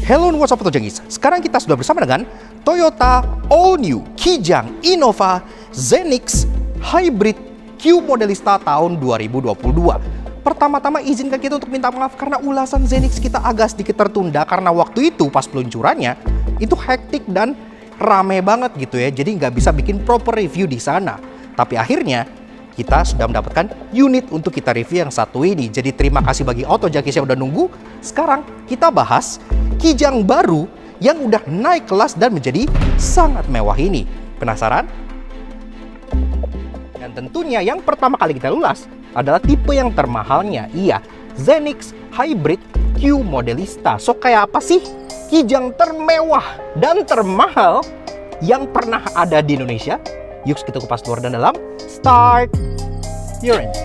Hello and what's up Tojangis. Sekarang kita sudah bersama dengan Toyota All New Kijang Innova Zenix Hybrid Q Modelista tahun 2022. Pertama-tama izinkan kita untuk minta maaf karena ulasan Zenix kita agak sedikit tertunda karena waktu itu pas peluncurannya itu hektik dan rame banget gitu ya. Jadi nggak bisa bikin proper review di sana. Tapi akhirnya kita sudah mendapatkan unit untuk kita review yang satu ini. Jadi terima kasih bagi Tojangis yang udah nunggu. Sekarang kita bahas Kijang baru yang udah naik kelas dan menjadi sangat mewah ini. Penasaran? Dan tentunya yang pertama kali kita ulas adalah tipe yang termahalnya. Iya, Zenix Hybrid Q Modelista. So kayak apa sih Kijang termewah dan termahal yang pernah ada di Indonesia? Yuk kita kupas luar dan dalam. Start your engine.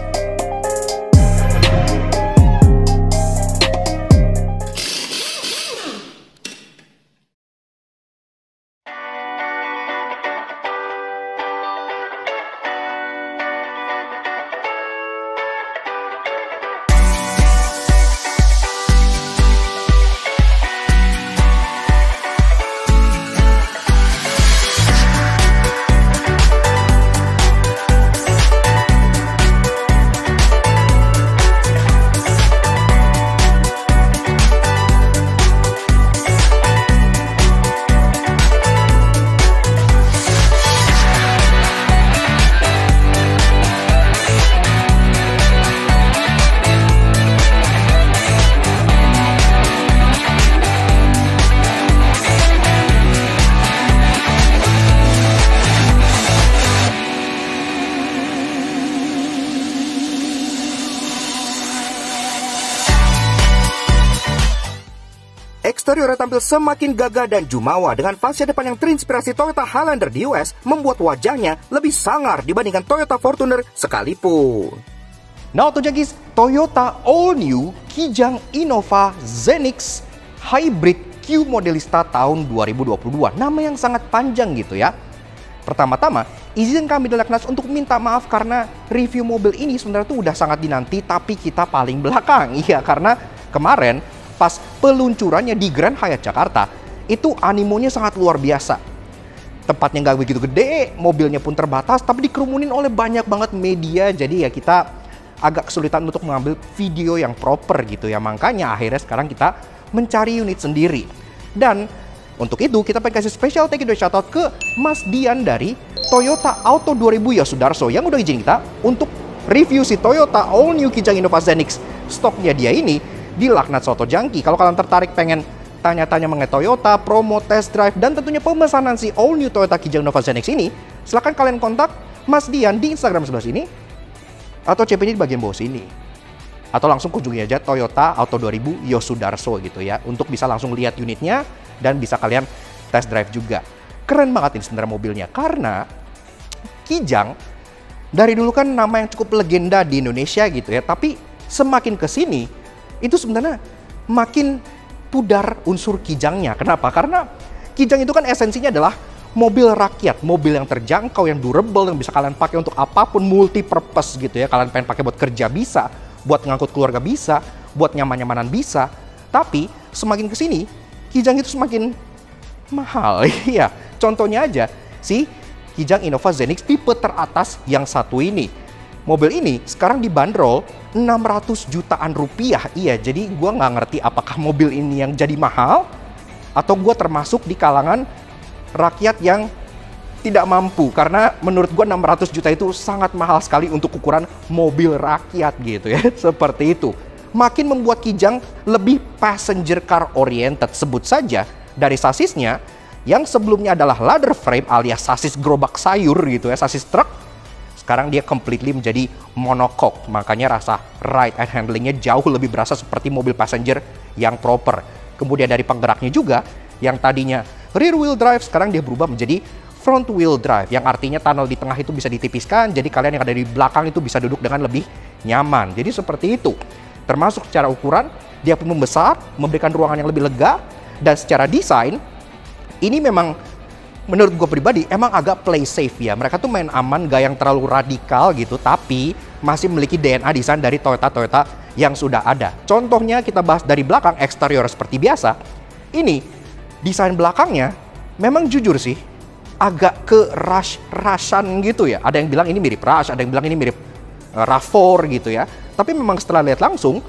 Eksteriornya tampil semakin gagah dan jumawa dengan fascia depan yang terinspirasi Toyota Highlander di US membuat wajahnya lebih sangar dibandingkan Toyota Fortuner sekalipun. Nah Tojangis, Toyota All New Kijang Innova Zenix Hybrid Q Modelista tahun 2022. Nama yang sangat panjang gitu ya. Pertama-tama, izin kami dari Laknas untuk minta maaf karena review mobil ini sebenarnya tuh udah sangat dinanti tapi kita paling belakang. Iya, karena kemarin pas peluncurannya di Grand Hyatt Jakarta, itu animonya sangat luar biasa. Tempatnya nggak begitu gede, mobilnya pun terbatas, tapi dikerumunin oleh banyak banget media. Jadi ya kita agak kesulitan untuk mengambil video yang proper gitu ya. Makanya akhirnya sekarang kita mencari unit sendiri. Dan untuk itu kita pengen kasih special thank you dan shoutout ke Mas Dian dari Toyota Auto 2000 Yosudarso yang udah izin kita untuk review si Toyota All New Kijang Innova Zenix. Stoknya dia ini di Laknat Soto Jangki. Kalau kalian tertarik pengen tanya-tanya mengenai Toyota, promo, test drive, dan tentunya pemesanan si All New Toyota Kijang Innova Zenix ini, silahkan kalian kontak Mas Dian di Instagram sebelah sini, atau CP-nya di bagian bawah sini. Atau langsung kunjungi aja Toyota Auto 2000 Yosudarso gitu ya, untuk bisa langsung lihat unitnya, dan bisa kalian test drive juga. Keren banget ini sebenarnya mobilnya, karena Kijang dari dulu kan nama yang cukup legenda di Indonesia gitu ya, tapi semakin kesini, itu sebenarnya makin pudar unsur Kijangnya. Kenapa? Karena Kijang itu kan esensinya adalah mobil rakyat, mobil yang terjangkau, yang durable, yang bisa kalian pakai untuk apapun, multi purpose gitu ya. Kalian pengen pakai buat kerja bisa, buat ngangkut keluarga bisa, buat nyaman-nyamanan bisa. Tapi semakin kesini, Kijang itu semakin mahal. Iya, contohnya aja si Kijang Innova Zenix tipe teratas yang satu ini. Mobil ini sekarang dibanderol 600 jutaan rupiah. Iya, jadi gue nggak ngerti apakah mobil ini yang jadi mahal atau gue termasuk di kalangan rakyat yang tidak mampu. Karena menurut gue 600 juta itu sangat mahal sekali untuk ukuran mobil rakyat gitu ya. Seperti itu. Makin membuat Kijang lebih passenger car oriented. Sebut saja dari sasisnya yang sebelumnya adalah ladder frame alias sasis gerobak sayur gitu ya, sasis truk. Sekarang dia completely menjadi monocoque, makanya rasa ride and handlingnya jauh lebih berasa seperti mobil passenger yang proper. Kemudian dari penggeraknya juga, yang tadinya rear wheel drive, sekarang dia berubah menjadi front wheel drive, yang artinya tunnel di tengah itu bisa ditipiskan, jadi kalian yang ada di belakang itu bisa duduk dengan lebih nyaman. Jadi seperti itu. Termasuk secara ukuran, dia pun membesar, memberikan ruangan yang lebih lega, dan secara desain, ini memang menurut gue pribadi emang agak play safe ya. Mereka tuh main aman, gak yang terlalu radikal gitu, tapi masih memiliki DNA desain dari Toyota yang sudah ada. Contohnya kita bahas dari belakang, eksterior seperti biasa. Ini desain belakangnya memang jujur sih agak ke Rush-Rushan gitu ya. Ada yang bilang ini mirip Rush, ada yang bilang ini mirip RAV4 gitu ya. Tapi memang setelah lihat langsung,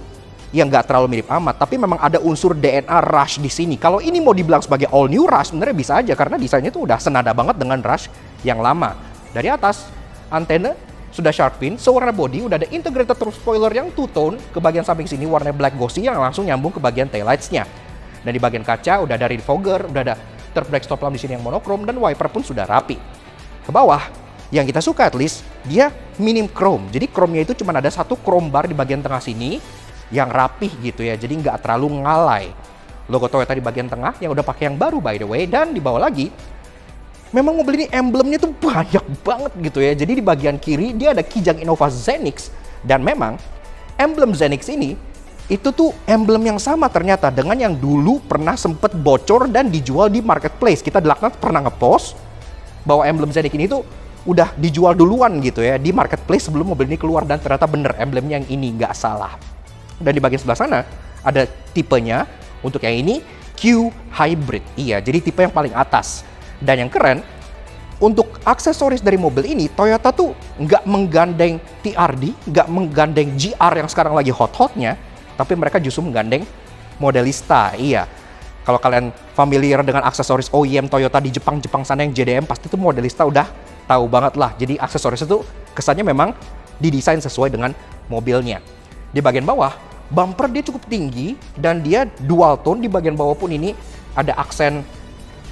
ya nggak terlalu mirip amat. Tapi memang ada unsur DNA Rush di sini. Kalau ini mau dibilang sebagai all new Rush, sebenarnya bisa aja karena desainnya tuh udah senada banget dengan Rush yang lama. Dari atas, antena sudah shark fin, sewarna body, udah ada integrated spoiler yang two-tone. Ke bagian samping sini warna black glossy yang langsung nyambung ke bagian taillights-nya. Dan di bagian kaca udah ada rear fogger, udah ada third brake stop lamp di sini yang monokrom, dan wiper pun sudah rapi. Ke bawah, yang kita suka at least, dia minim chrome. Jadi chrome-nya itu cuma ada satu chrome bar di bagian tengah sini, yang rapih gitu ya, jadi nggak terlalu ngalai. Logo Toyota di bagian tengah yang udah pakai yang baru by the way, dan di bawah lagi, memang mobil ini emblemnya tuh banyak banget gitu ya. Jadi di bagian kiri dia ada Kijang Innova Zenix, dan memang emblem Zenix ini itu tuh emblem yang sama ternyata dengan yang dulu pernah sempet bocor dan dijual di marketplace. Kita di Laknat pernah ngepost bahwa emblem Zenix ini tuh udah dijual duluan gitu ya di marketplace sebelum mobil ini keluar, dan ternyata bener emblemnya yang ini, nggak salah. Dan di bagian sebelah sana ada tipenya, untuk yang ini Q Hybrid. Iya, jadi tipe yang paling atas. Dan yang keren, untuk aksesoris dari mobil ini Toyota tuh nggak menggandeng TRD, nggak menggandeng GR yang sekarang lagi hot-hotnya, tapi mereka justru menggandeng Modelista. Iya, kalau kalian familiar dengan aksesoris OEM Toyota di Jepang sana yang JDM, pasti tuh Modelista udah tahu banget lah. Jadi aksesoris itu kesannya memang didesain sesuai dengan mobilnya. Di bagian bawah, bumper dia cukup tinggi dan dia dual tone. Di bagian bawah pun ini ada aksen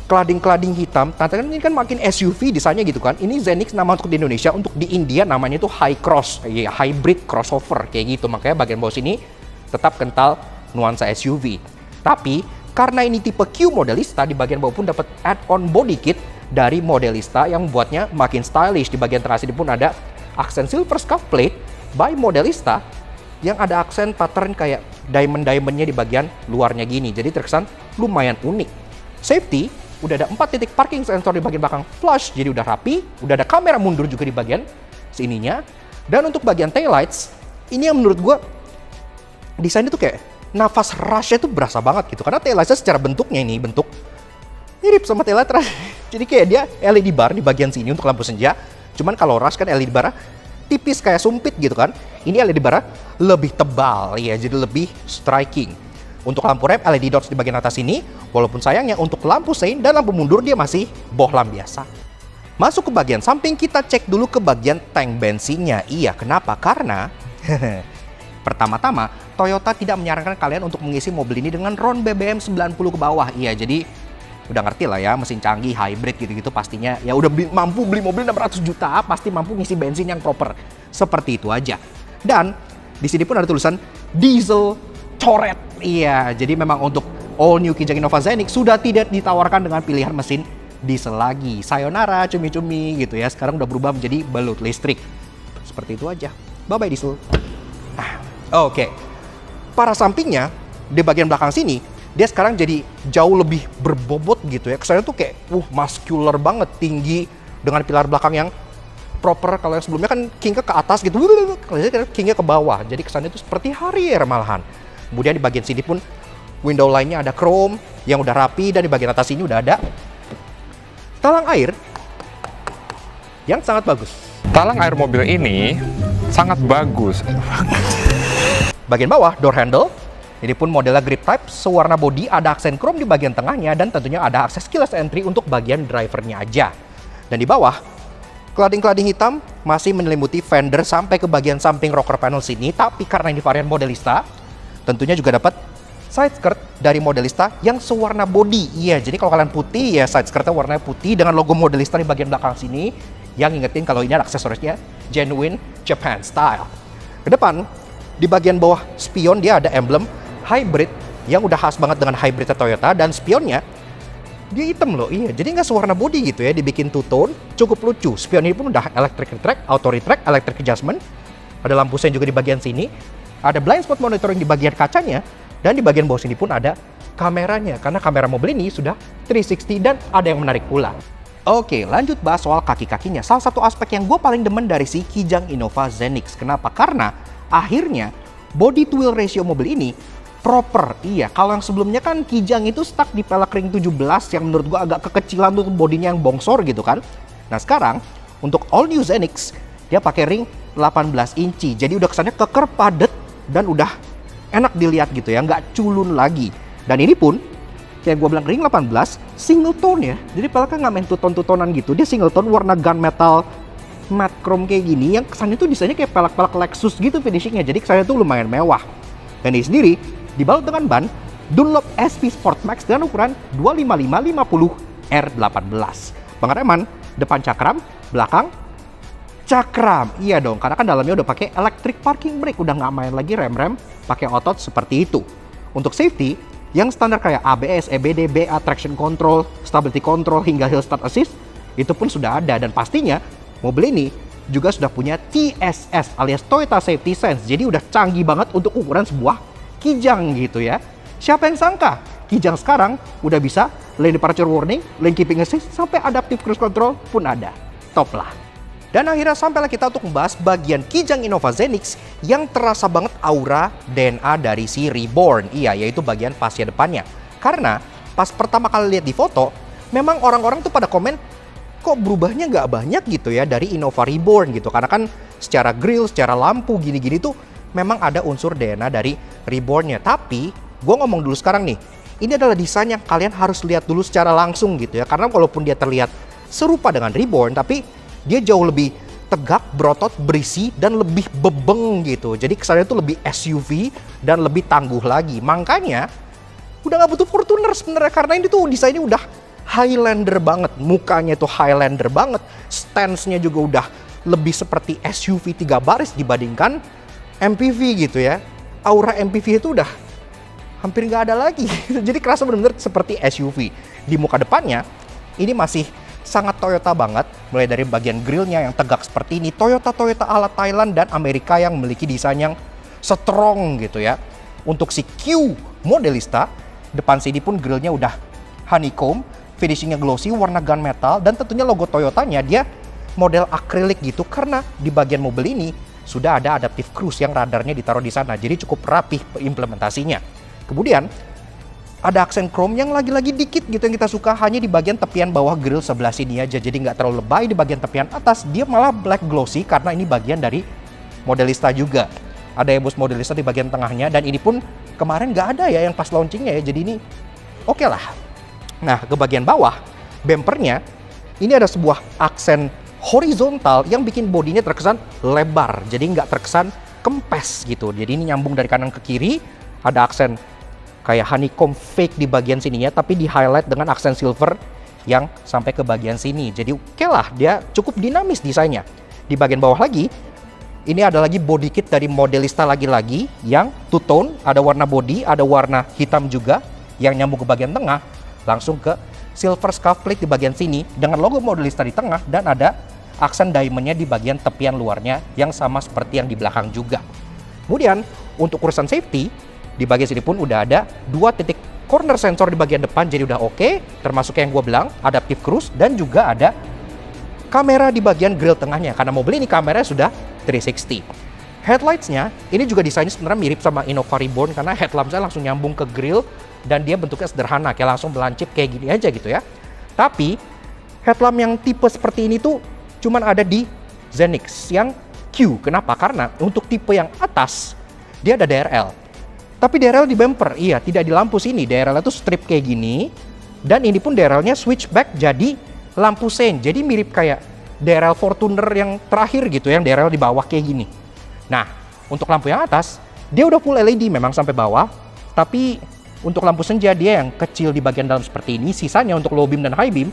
klading-klading hitam. Tantangan ini kan makin SUV desainnya gitu kan. Ini Zenix nama untuk di Indonesia, untuk di India namanya itu High Cross, ya hybrid crossover kayak gitu. Makanya bagian bawah sini tetap kental nuansa SUV. Tapi karena ini tipe Q Modelista, di bagian bawah pun dapat add-on body kit dari Modelista yang membuatnya makin stylish. Di bagian tengah sini pun ada aksen silver scuff plate by Modelista yang ada aksen pattern kayak diamond-diamondnya di bagian luarnya gini. Jadi terkesan lumayan unik. Safety, udah ada 4 titik parking sensor di bagian belakang flush, jadi udah rapi. Udah ada kamera mundur juga di bagian sininya. Dan untuk bagian taillights, ini yang menurut gue desainnya tuh kayak nafas Rush-nya tuh berasa banget gitu. Karena taillights secara bentuknya ini bentuk mirip sama taillight Rush. Jadi kayak dia LED bar di bagian sini untuk lampu senja. Cuman kalau Rush kan LED bar tipis kayak sumpit gitu kan. Ini LED bar lebih tebal ya, jadi lebih striking. Untuk lampu rem LED dots di bagian atas ini, walaupun sayangnya untuk lampu sein dan lampu mundur dia masih bohlam biasa. Masuk ke bagian samping, kita cek dulu ke bagian tank bensinnya. Iya, kenapa? Karena pertama-tama Toyota tidak menyarankan kalian untuk mengisi mobil ini dengan RON BBM 90 ke bawah. Iya, jadi udah ngerti lah ya, mesin canggih, hybrid gitu-gitu pastinya. Ya udah mampu beli mobil 600 juta, pasti mampu ngisi bensin yang proper. Seperti itu aja. Dan di sini pun ada tulisan diesel coret. Iya, jadi memang untuk all new Kijang Innova Zenix sudah tidak ditawarkan dengan pilihan mesin diesel lagi. Sayonara, cumi-cumi gitu ya. Sekarang udah berubah menjadi balut listrik. Seperti itu aja. Bye-bye diesel. Oke. Para sampingnya di bagian belakang sini, dia sekarang jadi jauh lebih berbobot gitu ya. Kesannya tuh kayak muscular banget, tinggi dengan pilar belakang yang proper. Kalau yang sebelumnya kan Kingnya ke atas gitu, Kingnya ke bawah. Jadi kesannya tuh seperti Harrier malahan. Kemudian di bagian sini pun window line-nya ada chrome yang udah rapi, dan di bagian atas ini udah ada talang air yang sangat bagus. Talang air mobil ini sangat bagus. Bagian bawah door handle, ini pun modelnya grip type, sewarna body, ada aksen chrome di bagian tengahnya, dan tentunya ada akses keyless entry untuk bagian drivernya aja. Dan di bawah, klading-klading hitam masih menyelimuti fender sampai ke bagian samping rocker panel sini. Tapi karena ini varian Modelista, tentunya juga dapat side skirt dari Modelista yang sewarna body. Iya, jadi kalau kalian putih ya side skirtnya warnanya putih dengan logo Modelista di bagian belakang sini, yang ingetin kalau ini ada aksesorisnya genuine Japan style. Ke depan, di bagian bawah spion dia ada emblem hybrid yang udah khas banget dengan hybrid Toyota, dan spionnya dia hitam loh. Iya, jadi nggak sewarna body gitu ya, dibikin two tone, cukup lucu. Spion ini pun udah electric retract, auto retract, electric adjustment. Ada lampu sein juga di bagian sini. Ada blind spot monitoring di bagian kacanya, dan di bagian bawah sini pun ada kameranya, karena kamera mobil ini sudah 360 dan ada yang menarik pula. Oke, lanjut bahas soal kaki-kakinya. Salah satu aspek yang gue paling demen dari si Kijang Innova Zenix. Kenapa? Karena akhirnya body to wheel ratio mobil ini proper. Iya, kalau yang sebelumnya kan Kijang itu stuck di pelek ring 17 yang menurut gua agak kekecilan tuh, bodinya yang bongsor gitu kan. Nah sekarang untuk all new Zenix dia pakai ring 18 inci, jadi udah kesannya keker, padet, dan udah enak dilihat gitu ya, nggak culun lagi. Dan ini pun kayak gue bilang ring 18 single tone ya, jadi peleknya nggak main tuton-tutonan gitu, dia single tone warna gunmetal matte chrome kayak gini, yang kesannya tuh desainnya kayak pelek-pelek Lexus gitu finishingnya, jadi kesannya tuh lumayan mewah. Dan ini sendiri dibalut dengan ban Dunlop SP Sport Max dengan ukuran 255/50 R18. Pengereman depan cakram, belakang cakram. Iya dong, karena kan dalamnya udah pakai electric parking brake, udah nggak main lagi rem-rem pakai otot seperti itu. Untuk safety yang standar kayak ABS, EBD, BA, traction control, stability control hingga hill start assist itu pun sudah ada, dan pastinya mobil ini juga sudah punya TSS alias Toyota Safety Sense. Jadi udah canggih banget untuk ukuran sebuah Kijang gitu ya. Siapa yang sangka Kijang sekarang udah bisa lane departure warning, lane keeping assist, sampai adaptive cruise control pun ada. Top lah. Dan akhirnya sampailah kita untuk membahas bagian Kijang Innova Zenix yang terasa banget aura DNA dari si Reborn. Iya, yaitu bagian fascia depannya. Karena pas pertama kali lihat di foto, memang orang-orang tuh pada komen, kok berubahnya nggak banyak gitu ya dari Innova Reborn gitu. Karena kan secara grill, secara lampu gini-gini tuh memang ada unsur DNA dari Reborn-nya. Tapi gue ngomong dulu sekarang nih, ini adalah desain yang kalian harus lihat dulu secara langsung gitu ya. Karena walaupun dia terlihat serupa dengan Reborn, tapi dia jauh lebih tegap, berotot, berisi, dan lebih bebeng gitu. Jadi kesannya tuh lebih SUV dan lebih tangguh lagi. Makanya udah nggak butuh Fortuner sebenarnya, karena ini tuh desainnya udah Highlander banget. Mukanya tuh Highlander banget. Stance-nya juga udah lebih seperti SUV 3 baris dibandingkan MPV gitu ya. Aura MPV itu udah hampir nggak ada lagi. Jadi kerasa benar-benar seperti SUV. Di muka depannya ini masih sangat Toyota banget, mulai dari bagian grillnya yang tegak seperti ini, Toyota ala Thailand dan Amerika yang memiliki desain yang strong gitu ya. Untuk si Q Modelista, depan sini pun grillnya udah honeycomb, finishingnya glossy, warna gunmetal, dan tentunya logo Toyotanya dia model akrilik gitu, karena di bagian mobil ini sudah ada adaptive cruise yang radarnya ditaruh di sana, jadi cukup rapih implementasinya. Kemudian ada aksen chrome yang lagi-lagi dikit gitu yang kita suka, hanya di bagian tepian bawah grill sebelah sini aja, jadi nggak terlalu lebay. Di bagian tepian atas dia malah black glossy karena ini bagian dari Modelista juga. Ada Ebus Modelista di bagian tengahnya, dan ini pun kemarin nggak ada ya yang pas launchingnya ya, jadi ini oke lah. Nah, ke bagian bawah bumpernya ini ada sebuah aksen horizontal yang bikin bodinya terkesan lebar, jadi nggak terkesan kempes gitu. Jadi ini nyambung dari kanan ke kiri, ada aksen kayak honeycomb fake di bagian sininya, tapi di highlight dengan aksen silver yang sampai ke bagian sini. Jadi oke lah, dia cukup dinamis desainnya. Di bagian bawah lagi, ini ada lagi body kit dari Modelista lagi-lagi yang two tone, ada warna body, ada warna hitam juga yang nyambung ke bagian tengah, langsung ke silver scuff plate di bagian sini dengan logo Modelista di tengah, dan ada aksen diamondnya di bagian tepian luarnya yang sama seperti yang di belakang juga. Kemudian untuk urusan safety, di bagian sini pun udah ada 2 titik corner sensor di bagian depan, jadi udah oke, termasuk yang gue bilang adaptive cruise, dan juga ada kamera di bagian grill tengahnya karena mobil ini kameranya sudah 360. Headlights-nya ini juga desainnya sebenarnya mirip sama Innova Reborn karena headlamp-nya langsung nyambung ke grill dan dia bentuknya sederhana, kayak langsung melancip kayak gini aja gitu ya. Tapi headlamp yang tipe seperti ini tuh cuman ada di Zenix yang Q. Kenapa? Karena untuk tipe yang atas dia ada DRL. Tapi DRL di bumper, iya, tidak di lampu sini. DRL itu strip kayak gini, dan ini pun DRL-nya switchback jadi lampu sein. Jadi mirip kayak DRL Fortuner yang terakhir gitu, yang DRL di bawah kayak gini. Nah, untuk lampu yang atas, dia udah full LED memang sampai bawah, tapi untuk lampu senja dia yang kecil di bagian dalam seperti ini. Sisanya untuk low beam dan high beam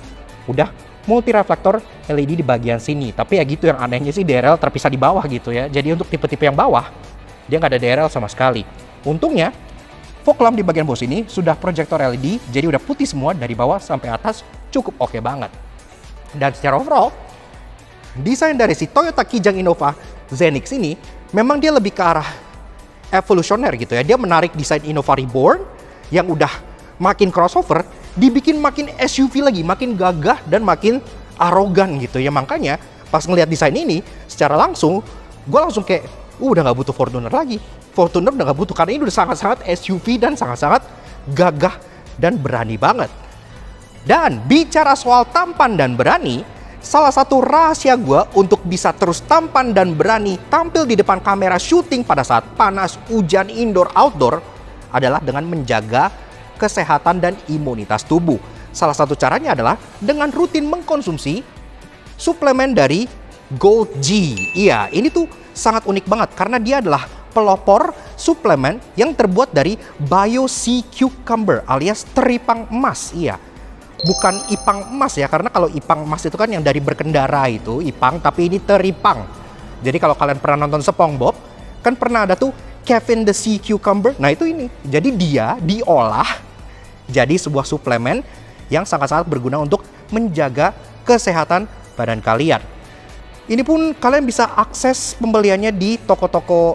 udah multi reflektor LED di bagian sini. Tapi ya gitu, yang anehnya sih DRL terpisah di bawah gitu ya. Jadi untuk tipe-tipe yang bawah, dia nggak ada DRL sama sekali. Untungnya, fog lamp di bagian bawah sini sudah proyektor LED, jadi udah putih semua dari bawah sampai atas, cukup oke banget. Dan secara overall, desain dari si Toyota Kijang Innova Zenix ini memang dia lebih ke arah evolusioner gitu ya. Dia menarik desain Innova Reborn yang udah makin crossover, dibikin makin SUV lagi, makin gagah dan makin arogan gitu ya. Makanya pas ngelihat desain ini secara langsung, gue langsung kayak, udah nggak butuh Fortuner lagi. Fortuner udah nggak butuh, karena ini udah sangat-sangat SUV dan sangat-sangat gagah dan berani banget. Dan bicara soal tampan dan berani, salah satu rahasia gue untuk bisa terus tampan dan berani tampil di depan kamera syuting pada saat panas, hujan, indoor, outdoor adalah dengan menjaga kesehatan dan imunitas tubuh. Salah satu caranya adalah dengan rutin mengkonsumsi suplemen dari Gold G. Iya, ini tuh sangat unik banget karena dia adalah pelopor suplemen yang terbuat dari Bio Sea Cucumber alias teripang emas. Iya, bukan ipang emas ya, karena kalau ipang emas itu kan yang dari berkendara itu ipang, tapi ini teripang. Jadi kalau kalian pernah nonton SpongeBob, kan pernah ada tuh Kevin the Sea Cucumber. Nah itu ini. Jadi dia diolah jadi sebuah suplemen yang sangat-sangat berguna untuk menjaga kesehatan badan kalian. Ini pun kalian bisa akses pembeliannya di toko-toko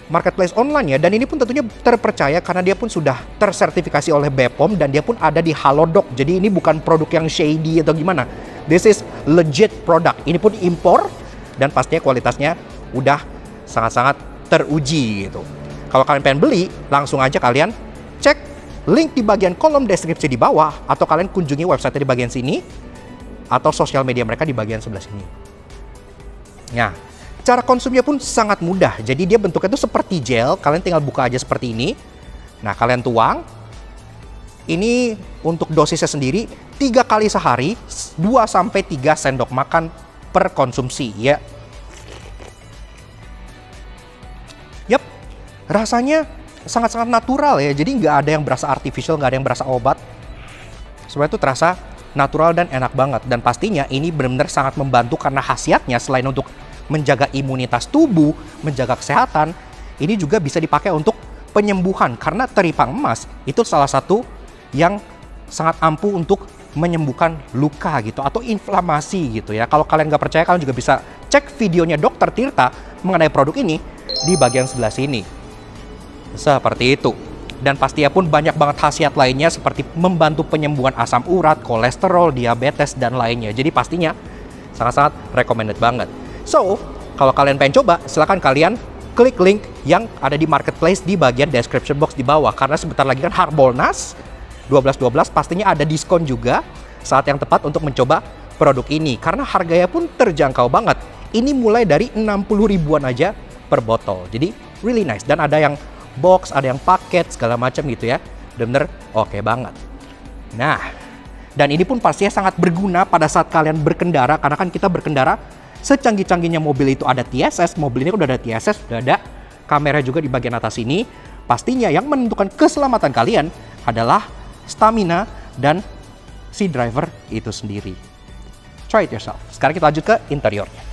marketplace online ya. Dan ini pun tentunya terpercaya karena dia pun sudah tersertifikasi oleh BPOM dan dia pun ada di Halodoc. Jadi ini bukan produk yang shady atau gimana. This is legit product. Ini pun impor dan pastinya kualitasnya udah sangat-sangat teruji gitu. Kalau kalian pengen beli, langsung aja kalian cek link di bagian kolom deskripsi di bawah, atau kalian kunjungi website di bagian sini, atau sosial media mereka di bagian sebelah sini. Nah, cara konsumnya pun sangat mudah. Jadi dia bentuknya itu seperti gel, kalian tinggal buka aja seperti ini. Nah, kalian tuang. Ini untuk dosisnya sendiri 3 kali sehari, 2-3 sendok makan per konsumsi ya. Yap, rasanya sangat-sangat natural ya. Jadi nggak ada yang berasa artificial, nggak ada yang berasa obat. Sebenarnya itu terasa natural dan enak banget. Dan pastinya ini benar-benar sangat membantu karena khasiatnya selain untuk menjaga imunitas tubuh, menjaga kesehatan, ini juga bisa dipakai untuk penyembuhan. Karena teripang emas itu salah satu yang sangat ampuh untuk menyembuhkan luka gitu atau inflamasi gitu ya. Kalau kalian nggak percaya, kalian juga bisa cek videonya Dr. Tirta mengenai produk ini di bagian sebelah sini. Seperti itu. Dan pastinya pun banyak banget khasiat lainnya seperti membantu penyembuhan asam urat, kolesterol, diabetes, dan lainnya. Jadi pastinya sangat-sangat recommended banget. So, kalau kalian pengen coba, silahkan kalian klik link yang ada di marketplace di bagian description box di bawah. Karena sebentar lagi kan Harbolnas 12.12 pastinya ada diskon juga saat yang tepat untuk mencoba produk ini. Karena harganya pun terjangkau banget. Ini mulai dari 60 ribuan aja per botol. Jadi really nice. Dan ada yang box, ada yang paket, segala macam gitu ya. Bener-bener oke banget. Nah, dan ini pun pastinya sangat berguna pada saat kalian berkendara. Karena kan kita berkendara, secanggih-canggihnya mobil itu ada TSS. Mobil ini udah ada TSS, udah ada kamera juga di bagian atas ini. Pastinya yang menentukan keselamatan kalian adalah stamina dan si driver itu sendiri. Try it yourself. Sekarang kita lanjut ke interiornya.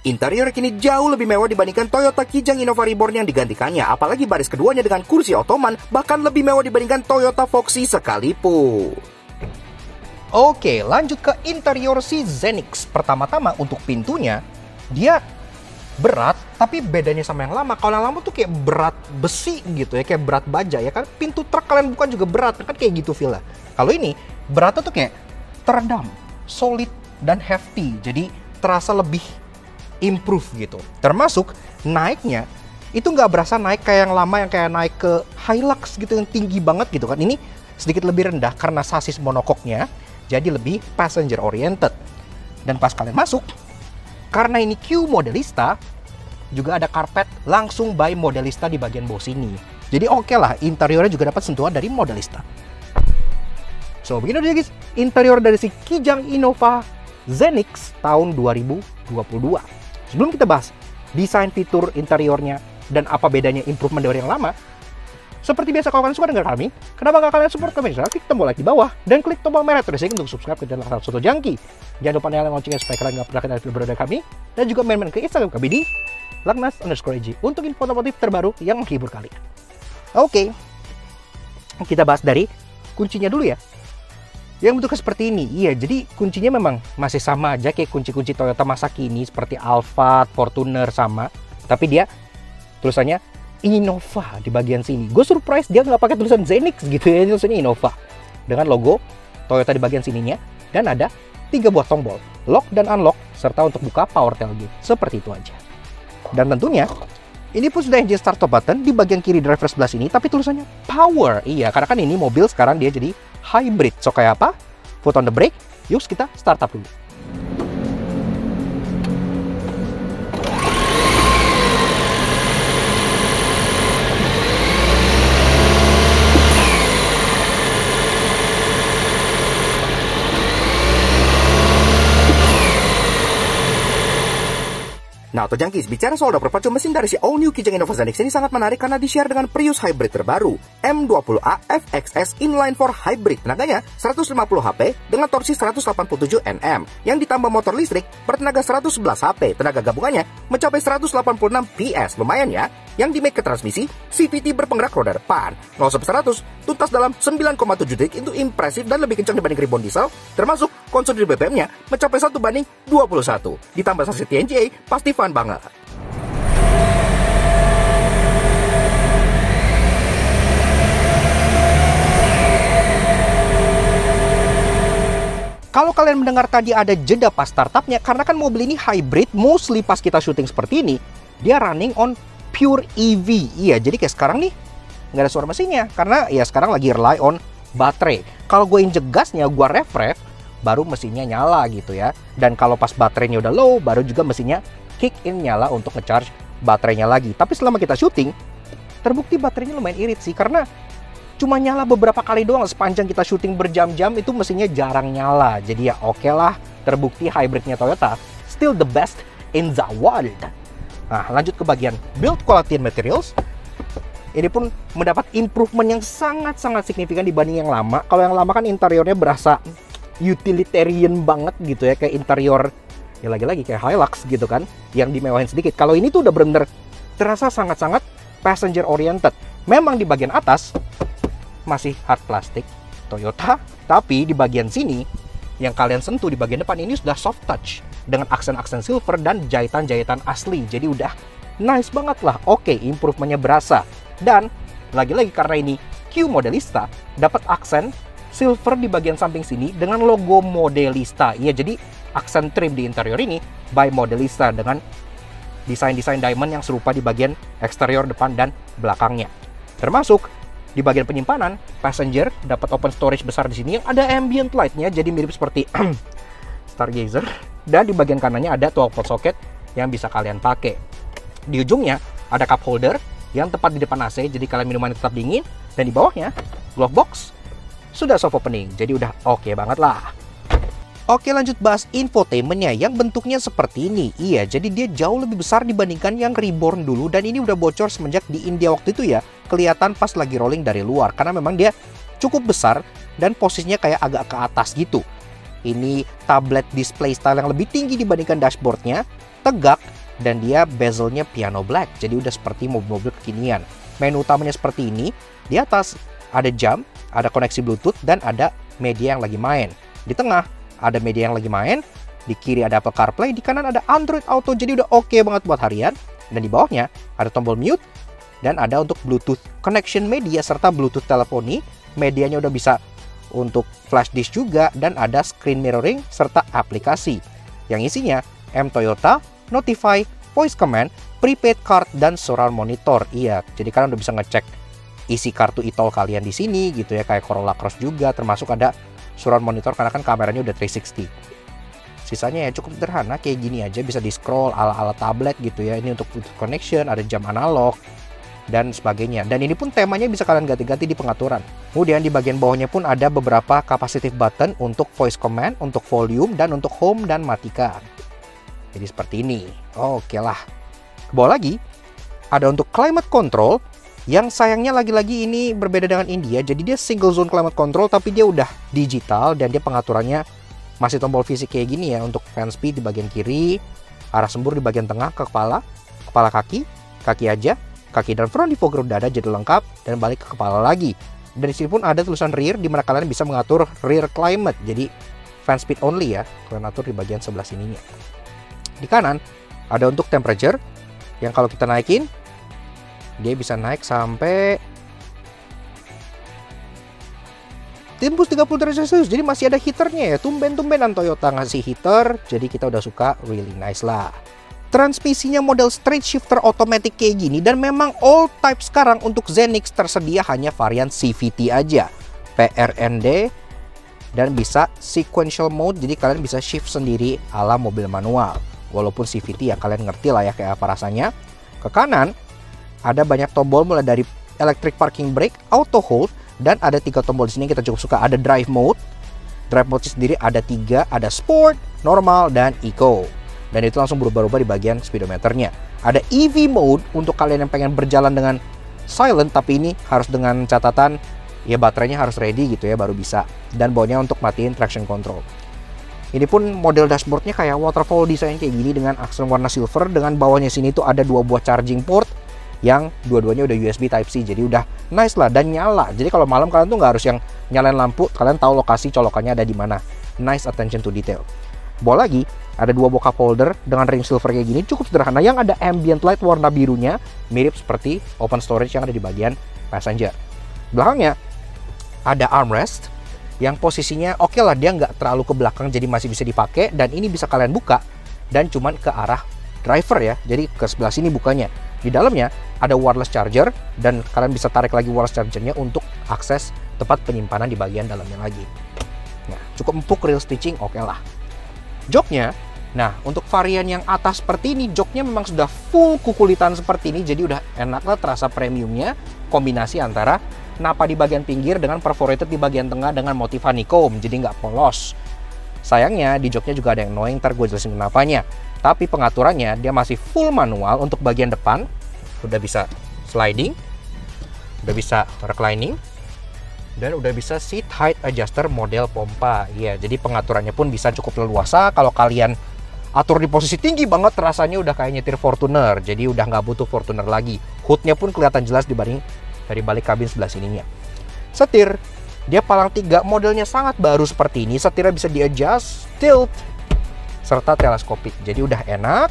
Interior kini jauh lebih mewah dibandingkan Toyota Kijang Innova Reborn yang digantikannya. Apalagi baris keduanya dengan kursi ottoman bahkan lebih mewah dibandingkan Toyota Foxy sekalipun. Oke, lanjut ke interior si Zenix. Pertama-tama untuk pintunya, dia berat, tapi bedanya sama yang lama. Kalau yang lama tuh kayak berat besi gitu ya, kayak berat baja ya kan. Pintu truk kalian bukan juga berat, kan kayak gitu feel-nya. Kalau ini beratnya tuh kayak teredam, solid dan hefty. Jadi terasa lebih improve gitu. Termasuk naiknya itu nggak berasa naik kayak yang lama yang kayak naik ke Hilux gitu yang tinggi banget gitu kan. Ini sedikit lebih rendah karena sasis monokoknya jadi lebih passenger oriented. Dan pas kalian masuk, karena ini Q Modelista, juga ada karpet langsung by Modelista di bagian bawah sini. Jadi oke lah, interiornya juga dapat sentuhan dari Modelista. So, begini aja guys, interior dari si Kijang Innova Zenix tahun 2022. Sebelum kita bahas desain fitur interiornya dan apa bedanya improvement dari yang lama, seperti biasa kalau kalian suka dengar kami, kenapa nggak kalian support kami? Klik tombol like di bawah dan klik tombol merah terusik untuk subscribe ke channel Soto Jangki. Jangan lupa nyalain loncengnya supaya kalian nggak pernah ketinggalan video dari kami. Dan juga main-main ke Instagram kami di Lagnas_EJ untuk info otomotif terbaru yang menghibur kalian. Oke, kita bahas dari kuncinya dulu ya. Yang bentuknya seperti ini. Iya, jadi kuncinya memang masih sama aja kayak kunci-kunci Toyota masa kini seperti Alphard, Fortuner sama. Tapi dia tulisannya Innova di bagian sini. Gue surprise dia nggak pakai tulisan Zenix gitu ya, tulisannya Innova dengan logo Toyota di bagian sininya dan ada 3 buah tombol, lock dan unlock, serta untuk buka power tailgate. Seperti itu aja. Dan tentunya, ini pun sudah engine start stop button di bagian kiri driver sebelah sini, tapi tulisannya power. Iya, karena kan ini mobil sekarang dia jadi hybrid. So kayak apa? Foot on the brake, yuk kita start up dulu. Nah, Autojunkies, bicara soal dapur pacu mesin dari si all new Kijang Innova Zenix ini sangat menarik karena di-share dengan Prius hybrid terbaru M20A FXS Inline 4 Hybrid. Tenaganya 150 HP dengan torsi 187 Nm yang ditambah motor listrik bertenaga 111 HP. Tenaga gabungannya mencapai 186 PS. Lumayan ya. Yang di make ke transmisi, CVT berpenggerak roda depan. 0-100 tuntas dalam 9,7 detik, itu impresif dan lebih kencang dibanding reborn diesel, termasuk konsumsi BBM-nya mencapai 1:21. Ditambah sasis TNGA, pasti fun banget. Kalau kalian mendengar tadi ada jeda pas startupnya, karena kan mobil ini hybrid, mostly pas kita syuting seperti ini, dia running on pure EV. Iya, jadi kayak sekarang nih, nggak ada suara mesinnya, karena ya sekarang lagi rely on baterai. Kalau gue injek gasnya, gue rev, baru mesinnya nyala gitu ya. Dan kalau pas baterainya udah low, baru juga mesinnya kick in nyala untuk ngecharge baterainya lagi. Tapi selama kita syuting, terbukti baterainya lumayan irit sih, karena cuma nyala beberapa kali doang. Sepanjang kita syuting berjam-jam itu mesinnya jarang nyala. Jadi ya oke lah, terbukti hybridnya Toyota still the best in the world. Nah, lanjut ke bagian build quality and materials. Ini pun mendapat improvement yang sangat-sangat signifikan dibanding yang lama. Kalau yang lama kan interiornya berasa utilitarian banget gitu ya, kayak interior ya lagi-lagi kayak Hilux gitu kan, yang dimewahin sedikit. Kalau ini tuh udah bener-bener terasa sangat-sangat passenger oriented. Memang di bagian atas masih hard plastik Toyota, tapi di bagian sini yang kalian sentuh di bagian depan ini sudah soft touch dengan aksen-aksen silver dan jahitan-jahitan asli. Jadi udah nice banget lah. Oke, improvementnya berasa. Dan lagi-lagi karena ini Q Modelista, dapat aksen silver di bagian samping sini dengan logo Modelista. Iya, jadi aksen trim di interior ini by Modelista dengan desain-desain diamond yang serupa di bagian eksterior depan dan belakangnya. Termasuk di bagian penyimpanan, passenger dapat open storage besar di sini yang ada ambient light-nya, jadi mirip seperti Stargazer. Dan di bagian kanannya ada 12 volt socket yang bisa kalian pakai. Di ujungnya ada cup holder yang tepat di depan AC, jadi kalian minumannya tetap dingin. Dan di bawahnya glove box sudah soft opening, jadi udah oke banget lah. Oke, lanjut bahas infotainmentnya yang bentuknya seperti ini. Iya, jadi dia jauh lebih besar dibandingkan yang reborn dulu, dan ini udah bocor semenjak di India waktu itu ya. Kelihatan pas lagi rolling dari luar, karena memang dia cukup besar dan posisinya kayak agak ke atas gitu. Ini tablet display style yang lebih tinggi dibandingkan dashboardnya, tegak, dan dia bezelnya piano black, jadi udah seperti mobil-mobil kekinian. Menu utamanya seperti ini, di atas ada jam, ada koneksi Bluetooth, dan ada media yang lagi main. Di tengah ada media yang lagi main, di kiri ada Apple CarPlay, di kanan ada Android Auto, jadi udah oke banget buat harian. Dan di bawahnya ada tombol mute, dan ada untuk Bluetooth connection media, serta Bluetooth teleponi. Medianya udah bisa untuk flash disk juga, dan ada screen mirroring, serta aplikasi. Yang isinya M Toyota, Notify, Voice Command, Prepaid Card, dan Surround Monitor. Iya, jadi kalian udah bisa ngecek isi kartu e-tol kalian di sini gitu ya, kayak Corolla Cross juga, termasuk ada Surround Monitor karena kan kameranya udah 360. Sisanya ya cukup sederhana, kayak gini aja, bisa di scroll ala-ala tablet gitu ya. Ini untuk Bluetooth connection, ada jam analog dan sebagainya. Dan ini pun temanya bisa kalian ganti-ganti di pengaturan. Kemudian di bagian bawahnya pun ada beberapa capacitive button untuk voice command, untuk volume, dan untuk home dan matikan. Jadi seperti ini. Oke lah. Ke bawah lagi ada untuk climate control, yang sayangnya lagi-lagi ini berbeda dengan India. Jadi dia single zone climate control, tapi dia udah digital dan dia pengaturannya masih tombol fisik kayak gini ya. Untuk fan speed di bagian kiri, arah sembur di bagian tengah ke kepala, kepala kaki, kaki aja, kaki dan front defogger udah ada jadi lengkap, dan balik ke kepala lagi. Dan di sini pun ada tulisan rear, di mana kalian bisa mengatur rear climate. Jadi fan speed only ya, kalian atur di bagian sebelah sininya. Di kanan ada untuk temperature, yang kalau kita naikin dia bisa naik sampai tembus 30 derajat Celcius, jadi masih ada heaternya ya. Tumben-tumbenan Toyota ngasih heater, jadi kita udah suka, really nice lah. Transmisinya model straight shifter automatic kayak gini, dan memang all type sekarang untuk Zenix tersedia hanya varian CVT aja, PRND, dan bisa sequential mode, jadi kalian bisa shift sendiri ala mobil manual. Walaupun CVT ya kalian ngerti lah ya kayak apa rasanya. Ke kanan ada banyak tombol mulai dari electric parking brake, auto hold, dan ada 3 tombol di sini yang kita cukup suka. Ada drive mode. Drive mode sendiri ada 3, ada sport, normal, dan eco. Dan itu langsung berubah-ubah di bagian speedometernya. Ada EV mode untuk kalian yang pengen berjalan dengan silent, tapi ini harus dengan catatan ya baterainya harus ready gitu ya baru bisa. Dan bawahnya untuk matiin traction control. Ini pun model dashboardnya kayak waterfall design kayak gini dengan aksen warna silver. Dengan bawahnya sini tuh ada 2 buah charging port yang dua-duanya udah USB Type-C, jadi udah nice lah dan nyala. Jadi kalau malam kalian tuh nggak harus yang nyalain lampu, kalian tahu lokasi colokannya ada di mana. Nice attention to detail. Bawah lagi ada 2 buah cup holder dengan ring silver kayak gini, cukup sederhana, yang ada ambient light warna birunya, mirip seperti open storage yang ada di bagian passenger. Belakangnya ada armrest yang posisinya oke lah, dia nggak terlalu ke belakang, jadi masih bisa dipakai, dan ini bisa kalian buka dan cuman ke arah driver ya, jadi ke sebelah sini bukanya. Di dalamnya ada wireless charger, dan kalian bisa tarik lagi wireless chargernya untuk akses tempat penyimpanan di bagian dalamnya lagi. Nah, cukup empuk, real stitching, oke lah. Joknya, nah untuk varian yang atas seperti ini, joknya memang sudah full kukulitan seperti ini, jadi udah enak lah, terasa premiumnya. Kombinasi antara napa di bagian pinggir dengan perforated di bagian tengah dengan motif honeycomb, jadi nggak polos. Sayangnya di joknya juga ada yang annoying, ntar gue jelasin kenapanya. Tapi pengaturannya dia masih full manual. Untuk bagian depan udah bisa sliding, udah bisa reclining, dan udah bisa seat height adjuster model pompa. Ya, jadi pengaturannya pun bisa cukup leluasa. Kalau kalian atur di posisi tinggi banget, rasanya udah kayak nyetir Fortuner. Jadi udah nggak butuh Fortuner lagi. Hoodnya pun kelihatan jelas dibanding dari balik kabin sebelah sininya. Setir, dia palang 3, modelnya sangat baru seperti ini. Setirnya bisa di-adjust, tilt, serta teleskopik. Jadi udah enak.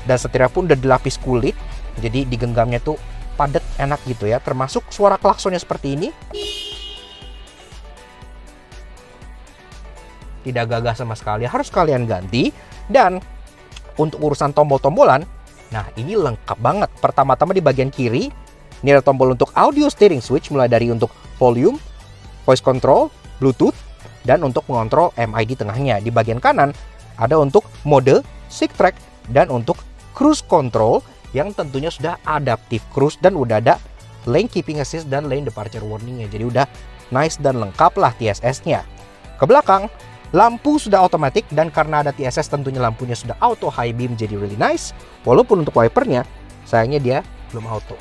Dan setirnya pun udah dilapis kulit, jadi digenggamnya tuh padat, enak gitu ya. Termasuk suara klaksonnya seperti ini, tidak gagah sama sekali, harus kalian ganti. Dan untuk urusan tombol-tombolan, nah ini lengkap banget. Pertama-tama di bagian kiri ini ada tombol untuk audio steering switch, mulai dari untuk volume, voice control, bluetooth, dan untuk mengontrol MID tengahnya. Di bagian kanan ada untuk mode, sick track, dan untuk cruise control yang tentunya sudah adaptive cruise, dan udah ada lane keeping assist dan lane departure warningnya. Jadi udah nice dan lengkap lah TSS-nya. Ke belakang, lampu sudah otomatis, dan karena ada TSS tentunya lampunya sudah auto high beam, jadi really nice. Walaupun untuk wipernya sayangnya dia belum auto.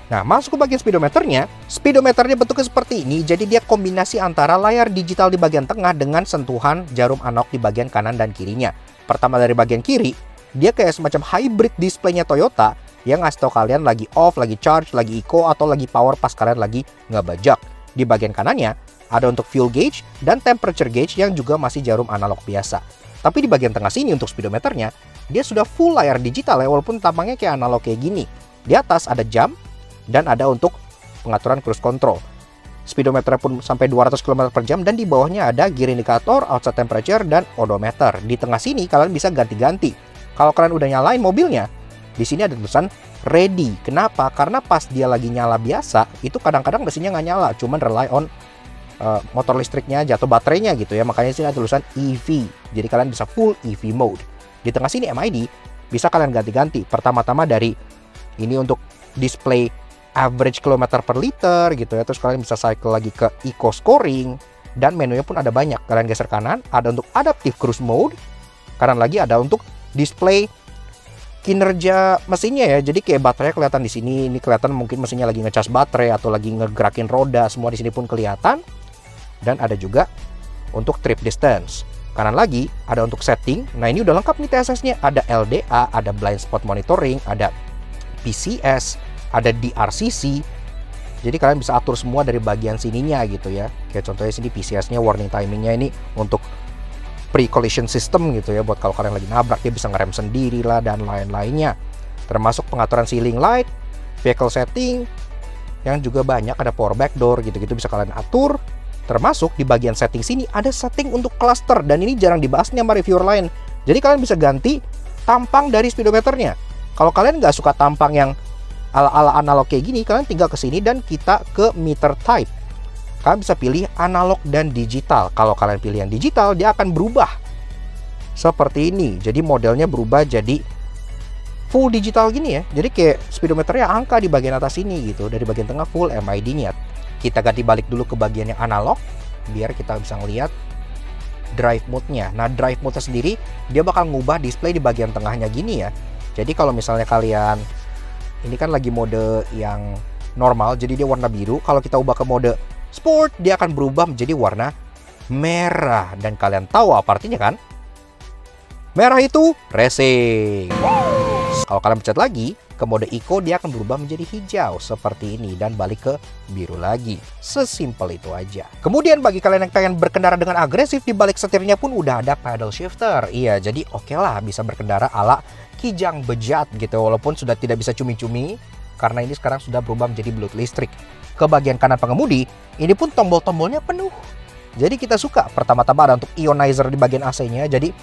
Nah, masuk ke bagian speedometernya. Speedometernya bentuknya seperti ini, jadi dia kombinasi antara layar digital di bagian tengah dengan sentuhan jarum analog di bagian kanan dan kirinya. Pertama dari bagian kiri, dia kayak semacam hybrid displaynya Toyota yang ngasih tau kalian lagi off, lagi charge, lagi eco, atau lagi power pas kalian lagi ngebajak. Di bagian kanannya ada untuk fuel gauge dan temperature gauge yang juga masih jarum analog biasa. Tapi di bagian tengah sini untuk speedometernya, dia sudah full layar digital ya, walaupun tampangnya kayak analog kayak gini. Di atas ada jam, dan ada untuk pengaturan cruise control. Speedometer pun sampai 200 km per jam, dan di bawahnya ada gear indicator, outside temperature, dan odometer. Di tengah sini kalian bisa ganti-ganti. Kalau kalian udah nyalain mobilnya, di sini ada tulisan ready. Kenapa? Karena pas dia lagi nyala biasa, itu kadang-kadang mesinnya nggak nyala, cuman rely on motor listriknya aja atau baterainya gitu ya. Makanya sini ada tulisan EV. Jadi kalian bisa full EV mode. Di tengah sini MID bisa kalian ganti-ganti. Pertama-tama dari ini untuk display average kilometer per liter gitu ya. Terus kalian bisa cycle lagi ke eco scoring, dan menunya pun ada banyak. Kalian geser kanan, ada untuk adaptive cruise mode. Kanan lagi ada untuk display kinerja mesinnya ya. Jadi kayak baterai kelihatan di sini. Ini kelihatan mungkin mesinnya lagi ngecas baterai atau lagi ngegerakin roda, semua di sini pun kelihatan. Dan ada juga untuk trip distance. Kanan lagi ada untuk setting. Nah, ini udah lengkap nih TSS-nya. Ada LDA, ada blind spot monitoring, ada PCS, ada DRCC. Jadi kalian bisa atur semua dari bagian sininya gitu ya. Kayak contohnya sini PCS-nya, warning timingnya ini untuk pre-collision system gitu ya. Buat kalau kalian lagi nabrak dia bisa ngerem sendiri lah dan lain-lainnya. Termasuk pengaturan ceiling light, vehicle setting, yang juga banyak, ada power back door gitu-gitu bisa kalian atur. Termasuk di bagian setting sini ada setting untuk cluster, dan ini jarang dibahas nih sama reviewer lain. Jadi kalian bisa ganti tampang dari speedometernya. Kalau kalian nggak suka tampang yang ala-ala analog kayak gini, kalian tinggal ke sini dan kita ke meter type. Kalian bisa pilih analog dan digital. Kalau kalian pilih yang digital, dia akan berubah seperti ini. Jadi modelnya berubah jadi full digital gini ya. Jadi kayak speedometernya angka di bagian atas ini gitu. Dari bagian tengah full MID-nya. Kita ganti balik dulu ke bagian yang analog biar kita bisa ngeliat drive mode-nya. Nah, drive mode-nya sendiri dia bakal ngubah display di bagian tengahnya gini ya. Jadi kalau misalnya kalian ini kan lagi mode yang normal, jadi dia warna biru. Kalau kita ubah ke mode sport, dia akan berubah menjadi warna merah. Dan kalian tahu apa artinya kan? Merah itu racing. Kalau kalian pencet lagi ke mode eco, dia akan berubah menjadi hijau seperti ini dan balik ke biru lagi. Sesimpel itu aja. Kemudian bagi kalian yang pengen berkendara dengan agresif, di balik setirnya pun udah ada paddle shifter. Iya, jadi oke lah bisa berkendara ala Kijang bejat gitu, walaupun sudah tidak bisa cumi-cumi karena ini sekarang sudah berubah menjadi Bluetooth listrik. Ke bagian kanan pengemudi, ini pun tombol-tombolnya penuh. Jadi kita suka. Pertama-tama ada untuk ionizer di bagian AC-nya, jadi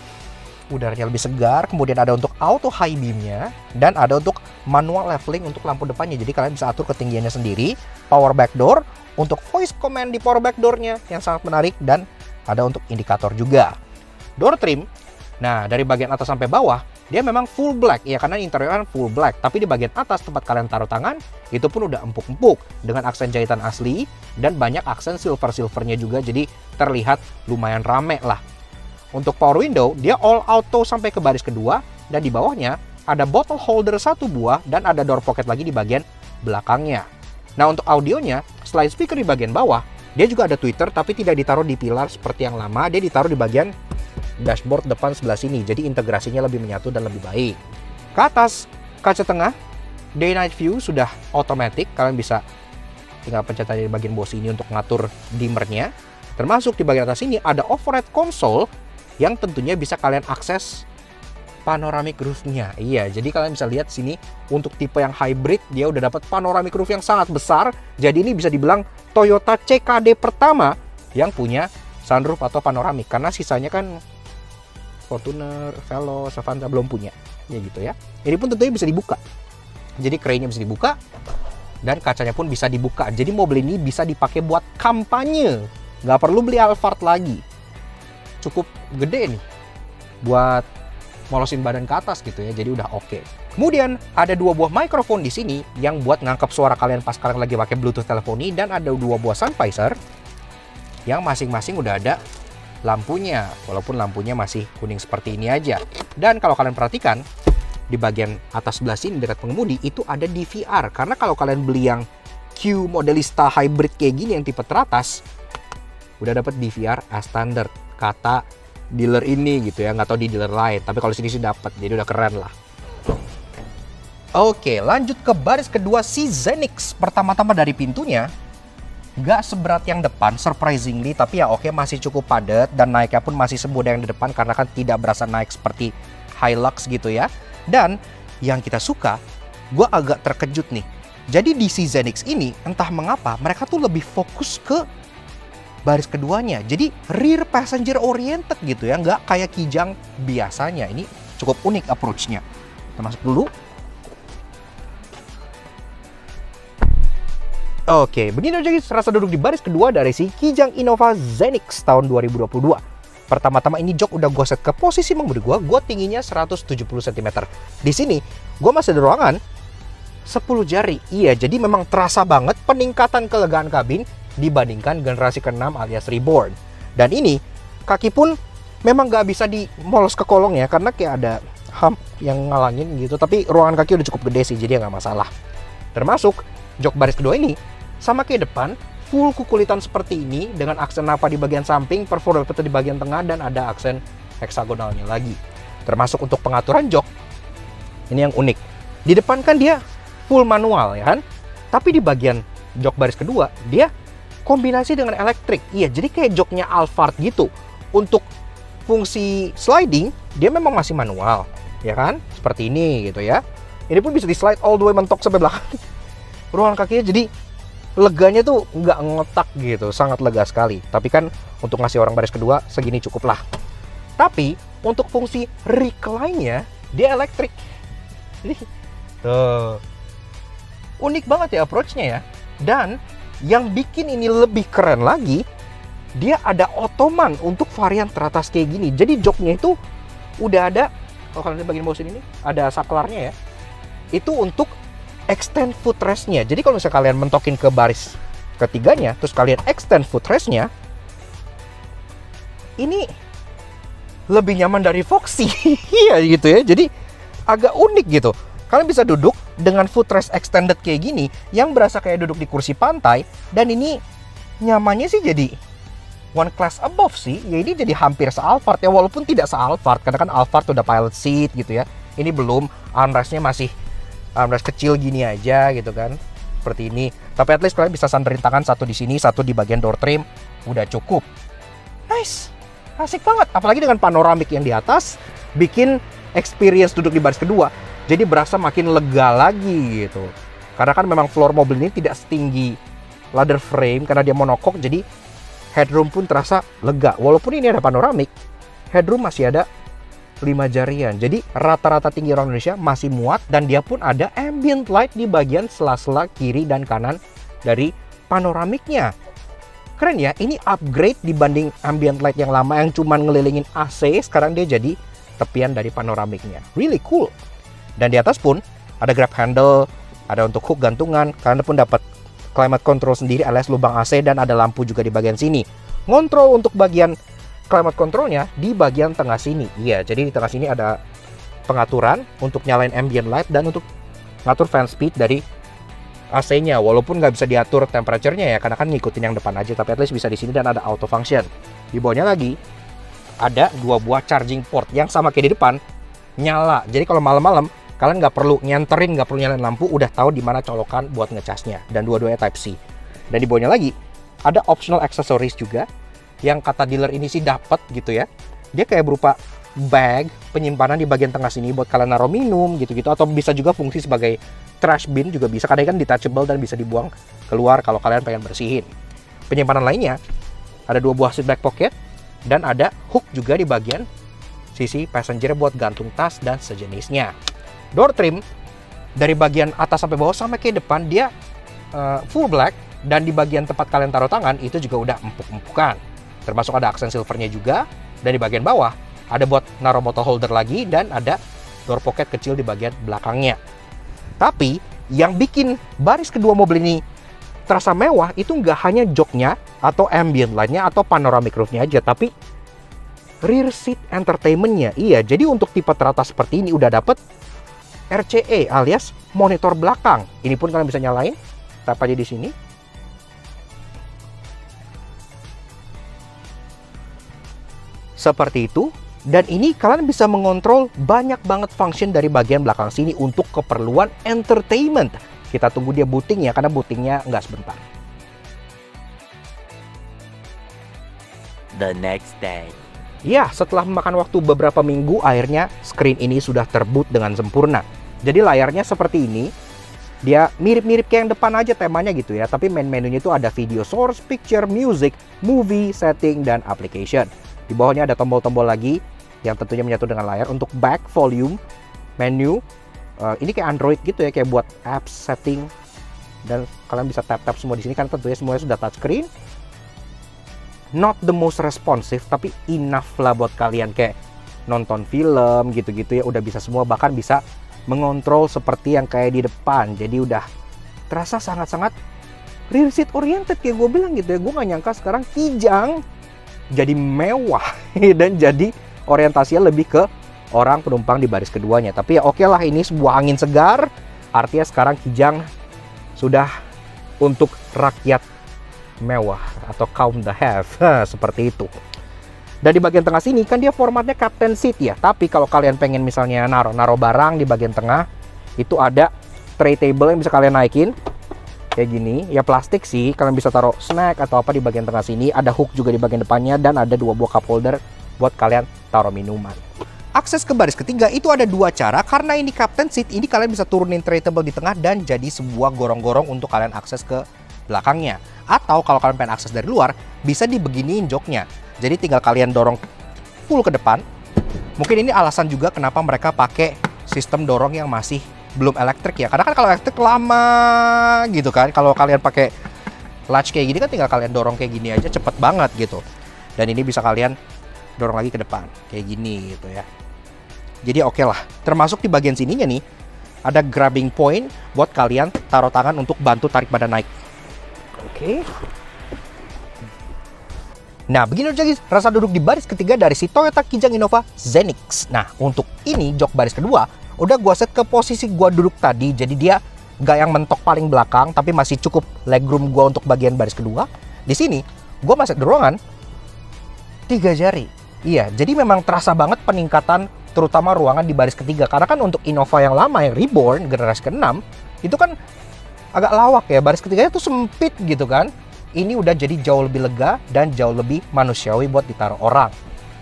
udaranya lebih segar. Kemudian ada untuk auto high beam-nya, dan ada untuk manual leveling untuk lampu depannya. Jadi kalian bisa atur ketinggiannya sendiri. Power back door untuk voice command di power back door-nya yang sangat menarik, dan ada untuk indikator juga. Door trim, nah dari bagian atas sampai bawah dia memang full black ya, karena interior kan full black. Tapi di bagian atas tempat kalian taruh tangan itu pun udah empuk-empuk dengan aksen jahitan asli dan banyak aksen silver-silvernya juga, jadi terlihat lumayan rame lah. Untuk power window, dia all auto sampai ke baris kedua, dan di bawahnya ada bottle holder 1 buah dan ada door pocket lagi di bagian belakangnya. Nah, untuk audionya, selain speaker di bagian bawah, dia juga ada tweeter tapi tidak ditaruh di pilar seperti yang lama, dia ditaruh di bagian dashboard depan sebelah sini. Jadi integrasinya lebih menyatu dan lebih baik. Ke atas, kaca tengah, day night view sudah otomatis. Kalian bisa tinggal pencet aja di bagian bawah sini untuk ngatur dimmernya. Termasuk di bagian atas ini ada overhead console yang tentunya bisa kalian akses panoramic roof-nya. Iya, jadi kalian bisa lihat sini untuk tipe yang hybrid dia udah dapat panoramic roof yang sangat besar. Jadi ini bisa dibilang Toyota CKD pertama yang punya sunroof atau panoramik, karena sisanya kan Fortuner, Veloz, Avanza belum punya. Ya gitu ya. Ini pun tentunya bisa dibuka. Jadi kerennya bisa dibuka dan kacanya pun bisa dibuka. Jadi mobil ini bisa dipakai buat kampanye. Nggak perlu beli Alphard lagi. Cukup gede nih buat molosin badan ke atas gitu ya. Jadi udah oke. Kemudian ada 2 buah mikrofon di sini yang buat ngangkep suara kalian pas kalian lagi pakai Bluetooth teleponi, dan ada 2 buah sun visor yang masing-masing udah ada lampunya, walaupun lampunya masih kuning seperti ini aja. Dan kalau kalian perhatikan di bagian atas sebelah sini dekat pengemudi itu ada DVR, karena kalau kalian beli yang Q Modelista hybrid kayak gini yang tipe teratas udah dapat DVR as standard kata dealer ini gitu ya, nggak tahu di dealer lain, tapi kalau sini sih dapat, jadi udah keren lah. Oke, lanjut ke baris kedua si Zenix. Pertama-tama dari pintunya nggak seberat yang depan, surprisingly, tapi ya oke, masih cukup padat dan naiknya pun masih semudah yang di depan karena kan tidak berasa naik seperti Hilux gitu ya. Dan yang kita suka, gue agak terkejut nih. Jadi di si Zenix ini entah mengapa mereka tuh lebih fokus ke baris keduanya. Jadi rear passenger oriented gitu ya, nggak kayak Kijang biasanya. Ini cukup unik approach-nya. Kita masuk dulu. Oke, begini aja guys rasa duduk di baris kedua dari si Kijang Innova Zenix tahun 2022. Pertama-tama ini jok udah gue set ke posisi mengemudi gue tingginya 170 cm. Di sini gue masih ada ruangan 10 jari. Iya, jadi memang terasa banget peningkatan kelegaan kabin dibandingkan generasi ke-6 alias Reborn. Dan ini kaki pun memang gak bisa dimolos ke kolong ya, karena kayak ada hump yang ngalangin gitu. Tapi ruangan kaki udah cukup gede sih, jadi nggak masalah. Termasuk jok baris kedua ini sama kayak depan, full kukulitan seperti ini dengan aksen napa di bagian samping, perforator di bagian tengah, dan ada aksen heksagonalnya lagi. Termasuk untuk pengaturan jok, ini yang unik. Di depan kan dia full manual ya kan, tapi di bagian jok baris kedua dia kombinasi dengan elektrik. Iya, jadi kayak joknya Alphard gitu. Untuk fungsi sliding dia memang masih manual ya kan, seperti ini gitu ya. Ini pun bisa di slide all the way mentok sampai belakang. Ruangan kakinya jadi leganya tuh nggak ngotak gitu, sangat lega sekali. Tapi kan untuk ngasih orang baris kedua segini cukup lah. Tapi untuk fungsi recline-nya dia elektrik. Tuh. Unik banget ya approach-nya ya. Dan yang bikin ini lebih keren lagi, dia ada Ottoman untuk varian teratas kayak gini. Jadi joknya itu udah ada, kalau kalian bagian bawah sini nih, ada saklarnya ya. Itu untuk extend footrest-nya. Jadi kalau misalnya kalian mentokin ke baris ketiganya, terus kalian extend footrest-nya, ini lebih nyaman dari Foxy. Iya gitu ya. Jadi agak unik gitu. Kalian bisa duduk dengan footrest extended kayak gini, yang berasa kayak duduk di kursi pantai. Dan ini nyamannya sih jadi one class above sih. Ya ini jadi hampir se-Alphard ya, walaupun tidak se-Alphard. Karena kan Alphard udah pilot seat gitu ya. Ini belum, armrestnya masih armrest kecil gini aja gitu kan, seperti ini. Tapi at least kalian bisa sandarin tangan, satu di sini, satu di bagian door trim, udah cukup. Nice, asik banget. Apalagi dengan panoramik yang di atas, bikin experience duduk di baris kedua jadi berasa makin lega lagi gitu. Karena kan memang floor mobil ini tidak setinggi ladder frame karena dia monokok, jadi headroom pun terasa lega. Walaupun ini ada panoramik, headroom masih ada 5 jarian. Jadi rata-rata tinggi orang Indonesia masih muat, dan dia pun ada ambient light di bagian sela-sela kiri dan kanan dari panoramiknya. Keren ya, ini upgrade dibanding ambient light yang lama yang cuman ngelilingin AC, sekarang dia jadi tepian dari panoramiknya. Really cool. Dan di atas pun ada grab handle, ada untuk hook gantungan, kalian pun dapat climate control sendiri alias lubang AC, dan ada lampu juga di bagian sini. Ngontrol untuk bagian climate controlnya di bagian tengah sini. Iya, jadi di tengah sini ada pengaturan untuk nyalain ambient light dan untuk ngatur fan speed dari AC-nya. Walaupun nggak bisa diatur temperature-nya ya, karena kan ngikutin yang depan aja. Tapi at least bisa di sini, dan ada auto function. Di bawahnya lagi ada 2 buah charging port yang sama kayak di depan, nyala. Jadi kalau malam-malam kalian nggak perlu nyenterin, nggak perlu nyalain lampu, udah tahu di mana colokan buat ngecasnya. Dan dua-duanya Type C. Dan di bawahnya lagi ada optional accessories juga, yang kata dealer ini sih dapat gitu ya. Dia kayak berupa bag penyimpanan di bagian tengah sini buat kalian naruh minum gitu-gitu, atau bisa juga fungsi sebagai trash bin juga bisa, karena kan detachable dan bisa dibuang keluar kalau kalian pengen bersihin. Penyimpanan lainnya ada 2 buah seat back pocket, dan ada hook juga di bagian sisi passenger buat gantung tas dan sejenisnya. Door trim dari bagian atas sampai bawah sama kayak depan, dia full black, dan di bagian tempat kalian taruh tangan itu juga udah empuk-empukan. Termasuk ada aksen silvernya juga, dan di bagian bawah ada buat naruh bottle holder lagi, dan ada door pocket kecil di bagian belakangnya. Tapi yang bikin baris kedua mobil ini terasa mewah itu nggak hanya joknya atau ambient lightnya atau panoramic roofnya aja, tapi rear seat entertainmentnya. Iya, jadi untuk tipe teratas seperti ini udah dapet RCA alias monitor belakang. Ini pun kalian bisa nyalain, tap aja di sini. Seperti itu. Dan ini kalian bisa mengontrol banyak banget function dari bagian belakang sini untuk keperluan entertainment. Kita tunggu dia booting ya, karena bootingnya nggak sebentar. The next day. Ya, setelah memakan waktu beberapa minggu, akhirnya screen ini sudah terboot dengan sempurna. Jadi layarnya seperti ini. Dia mirip-mirip kayak yang depan aja temanya gitu ya. Tapi main menunya itu ada video source, picture, music, movie, setting, dan application. Di bawahnya ada tombol-tombol lagi yang tentunya menyatu dengan layar untuk back, volume, menu. Ini kayak Android gitu ya, kayak buat apps, setting, dan kalian bisa tap-tap semua di sini kan tentunya semuanya sudah touchscreen. Not the most responsive, tapi enough lah buat kalian kayak nonton film gitu-gitu ya, udah bisa semua, bahkan bisa mengontrol seperti yang kayak di depan. Jadi udah terasa sangat-sangat rear seat oriented kayak gue bilang gitu ya. Gue gak nyangka sekarang Kijang jadi mewah dan jadi orientasinya lebih ke orang penumpang di baris keduanya. Tapi ya oke lah, ini sebuah angin segar. Artinya sekarang Kijang sudah untuk rakyat mewah atau kaum the have, seperti itu. Dan di bagian tengah sini kan dia formatnya captain seat ya. Tapi kalau kalian pengen misalnya naruh barang di bagian tengah, itu ada tray table yang bisa kalian naikin kayak gini. Ya plastik sih, kalian bisa taruh snack atau apa di bagian tengah sini. Ada hook juga di bagian depannya, dan ada 2 buah cup holder buat kalian taruh minuman. Akses ke baris ketiga itu ada 2 cara. Karena ini captain seat, ini kalian bisa turunin tray table di tengah dan jadi sebuah gorong-gorong untuk kalian akses ke belakangnya. Atau kalau kalian pengen akses dari luar, bisa dibeginiin joknya. Jadi tinggal kalian dorong full ke depan. Mungkin ini alasan juga kenapa mereka pakai sistem dorong yang masih belum elektrik ya. Karena kan kalau elektrik lama gitu kan. Kalau kalian pakai latch kayak gini kan tinggal kalian dorong kayak gini aja, cepet banget gitu. Dan ini bisa kalian dorong lagi ke depan kayak gini gitu ya. Jadi oke lah. Termasuk di bagian sininya nih ada grabbing point buat kalian taruh tangan untuk bantu tarik badan naik. Oke. Nah, begini aja guys, rasa duduk di baris ketiga dari si Toyota Kijang Innova Zenix. Nah, untuk ini jok baris kedua udah gua set ke posisi gua duduk tadi, jadi dia gak yang mentok paling belakang, tapi masih cukup legroom gua untuk bagian baris kedua. Di sini gua masih dorongan 3 jari. Iya, jadi memang terasa banget peningkatan terutama ruangan di baris ketiga. Karena kan untuk Innova yang lama, yang Reborn generasi ke-6, itu kan agak lawak ya, baris ketiganya tuh sempit gitu kan. Ini udah jadi jauh lebih lega dan jauh lebih manusiawi buat ditaruh orang.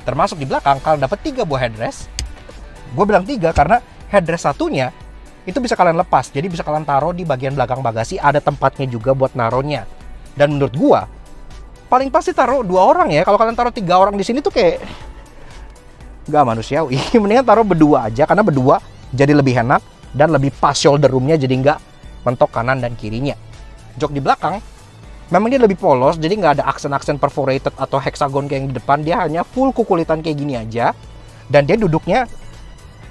Termasuk di belakang kalian dapat 3 buah headrest. Gue bilang 3 karena headrest satunya itu bisa kalian lepas, jadi bisa kalian taruh di bagian belakang bagasi, ada tempatnya juga buat naruhnya. Dan menurut gue paling pasti taruh 2 orang ya. Kalau kalian taruh 3 orang di sini tuh kayak nggak manusiawi. Mendingan taruh berdua aja, karena berdua jadi lebih enak dan lebih pas shoulder roomnya, jadi nggak mentok kanan dan kirinya. Jok di belakang memang dia lebih polos, jadi nggak ada aksen-aksen perforated atau hexagon kayak yang di depan. Dia hanya full kukulitan kayak gini aja, dan dia duduknya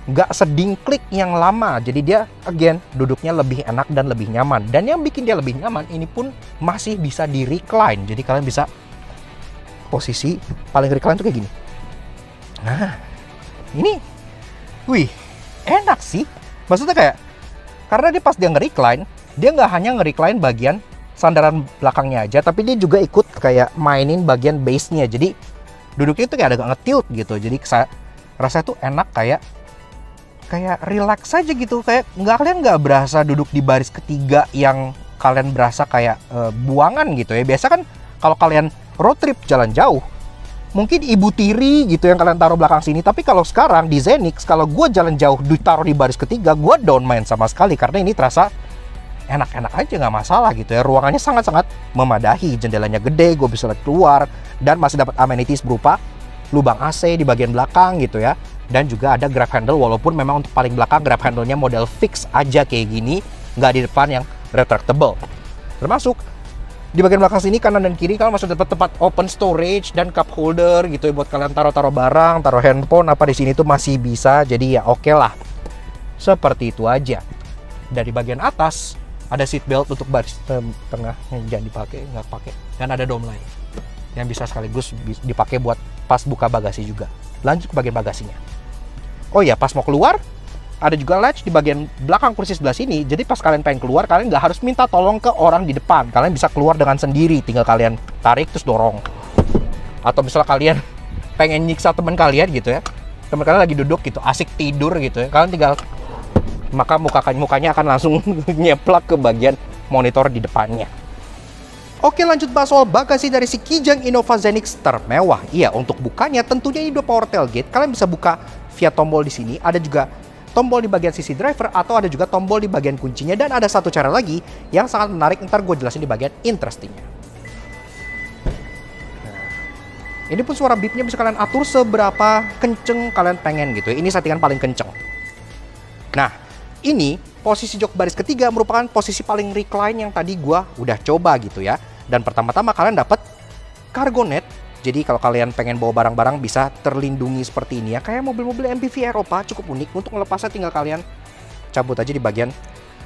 nggak sedingklik yang lama. Jadi dia again duduknya lebih enak dan lebih nyaman. Dan yang bikin dia lebih nyaman ini pun masih bisa di recline. Jadi kalian bisa posisi paling recline tuh kayak gini. Nah, ini wih, enak sih. Maksudnya kayak, karena dia pas dia nge-recline, dia nggak hanya nge-recline bagian sandaran belakangnya aja, tapi dia juga ikut kayak mainin bagian base-nya. Jadi duduknya itu kayak agak nge-tilt gitu. Jadi rasanya tuh enak, kayak relax aja gitu. Kayak kalian nggak berasa duduk di baris ketiga yang kalian berasa kayak buangan gitu ya. Biasa kan kalau kalian road trip jalan jauh, mungkin ibu tiri gitu yang kalian taruh belakang sini. Tapi kalau sekarang di Zenix, kalau gue jalan jauh ditaruh di baris ketiga, gue don't mind sama sekali. Karena ini terasa enak-enak aja, nggak masalah gitu ya. Ruangannya sangat-sangat memadahi. Jendelanya gede, gue bisa lihat keluar. Dan masih dapat amenities berupa lubang AC di bagian belakang gitu ya. Dan juga ada grab handle, walaupun memang untuk paling belakang grab handle-nya model fix aja kayak gini. Nggak di depan yang retractable. Termasuk di bagian belakang sini, kanan dan kiri, kalian masih dapat tempat open storage dan cup holder gitu ya, buat kalian taruh barang, taruh handphone apa di sini tuh masih bisa. Jadi ya oke lah. Seperti itu aja. Dari bagian atas ada seat belt untuk baris tengah yang jangan dipakai, nggak pakai. Dan ada dome line yang bisa sekaligus dipakai buat pas buka bagasi juga. Lanjut ke bagian bagasinya. Oh ya, pas mau keluar ada juga latch di bagian belakang kursi sebelah sini. Jadi pas kalian pengen keluar, kalian nggak harus minta tolong ke orang di depan. Kalian bisa keluar dengan sendiri. Tinggal kalian tarik terus dorong. Atau misalnya kalian pengen nyiksa teman kalian gitu ya. Teman kalian lagi duduk gitu, asik tidur gitu ya. Kalian tinggal, maka mukanya akan langsung nyeplak ke bagian monitor di depannya. Oke, lanjut bahas soal bagasi dari si Kijang Innova Zenix termewah. Iya, untuk bukanya tentunya ini udah power tailgate. Kalian bisa buka via tombol di sini. Ada juga tombol di bagian sisi driver, atau ada juga tombol di bagian kuncinya. Dan ada satu cara lagi yang sangat menarik, ntar gue jelasin di bagian interestingnya. Nah, ini pun suara beepnya bisa kalian atur seberapa kenceng kalian pengen gitu ya. Ini settingan paling kenceng. Nah, ini posisi jok baris ketiga merupakan posisi paling recline yang tadi gue udah coba gitu ya. Dan pertama-tama kalian dapat cargo net. Jadi kalau kalian pengen bawa barang-barang bisa terlindungi seperti ini ya. Kayak mobil-mobil MPV Eropa, cukup unik. Untuk melepasnya tinggal kalian cabut aja di bagian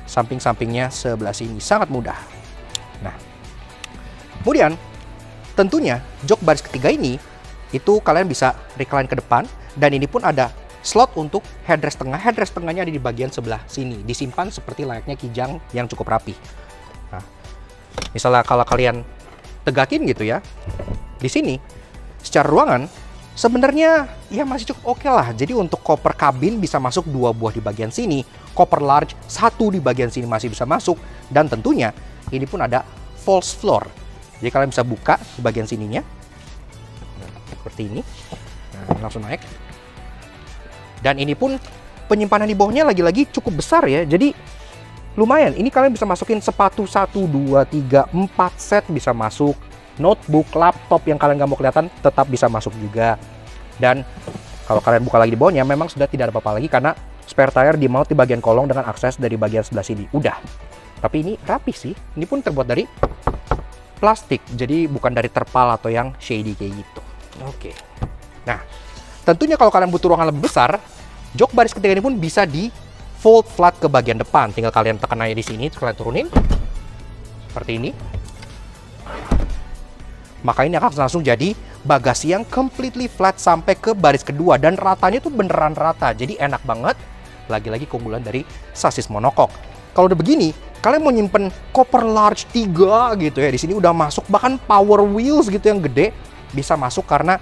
samping-sampingnya sebelah sini. Sangat mudah. Nah, kemudian tentunya jok baris ketiga ini itu kalian bisa recline ke depan. Dan ini pun ada slot untuk headrest tengah. Headrest tengahnya ada di bagian sebelah sini. Disimpan seperti layaknya Kijang yang cukup rapi. Nah, misalnya kalau kalian tegakin gitu ya, di sini secara ruangan sebenarnya ya masih cukup oke lah. Jadi untuk koper kabin bisa masuk 2 buah di bagian sini, koper large 1 di bagian sini masih bisa masuk, dan tentunya ini pun ada false floor. Jadi kalian bisa buka di bagian sininya seperti ini. Nah, langsung naik. Dan ini pun penyimpanan di bawahnya lagi-lagi cukup besar ya. Jadi lumayan. Ini kalian bisa masukin sepatu 1, 2, 3, 4 set bisa masuk. Notebook, laptop yang kalian nggak mau kelihatan tetap bisa masuk juga. Dan kalau kalian buka lagi di bawahnya, memang sudah tidak ada apa-apa lagi karena spare tire di mount di bagian kolong dengan akses dari bagian sebelah sini. Udah. Tapi ini rapi sih. Ini pun terbuat dari plastik, jadi bukan dari terpal atau yang shady kayak gitu. Oke. Nah, tentunya kalau kalian butuh ruangan lebih besar, jok baris ketiga ini pun bisa di fold flat ke bagian depan. Tinggal kalian tekan aja di sini, terus kalian turunin seperti ini. Maka ini akan langsung jadi bagasi yang completely flat sampai ke baris kedua, dan ratanya tuh beneran rata. Jadi enak banget. Lagi-lagi keunggulan dari sasis monokok. Kalau udah begini, kalian mau nyimpen koper large 3 gitu ya, di sini udah masuk, bahkan power wheels gitu yang gede bisa masuk karena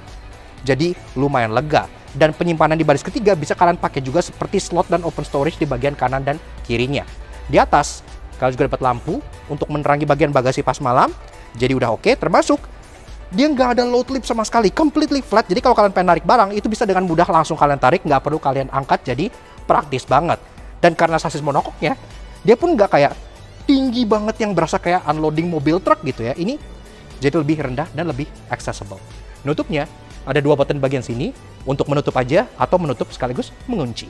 jadi lumayan lega. Dan penyimpanan di baris ketiga bisa kalian pakai juga seperti slot dan open storage di bagian kanan dan kirinya. Di atas kalian juga dapat lampu untuk menerangi bagian bagasi pas malam. Jadi udah oke, termasuk dia nggak ada load lip sama sekali, completely flat. Jadi kalau kalian pengen narik barang itu bisa dengan mudah langsung kalian tarik, nggak perlu kalian angkat. Jadi praktis banget. Dan karena sasis monokoknya, dia pun nggak kayak tinggi banget yang berasa kayak unloading mobil truk gitu ya. Ini jadi lebih rendah dan lebih accessible. Nutupnya ada 2 button bagian sini untuk menutup aja atau menutup sekaligus mengunci.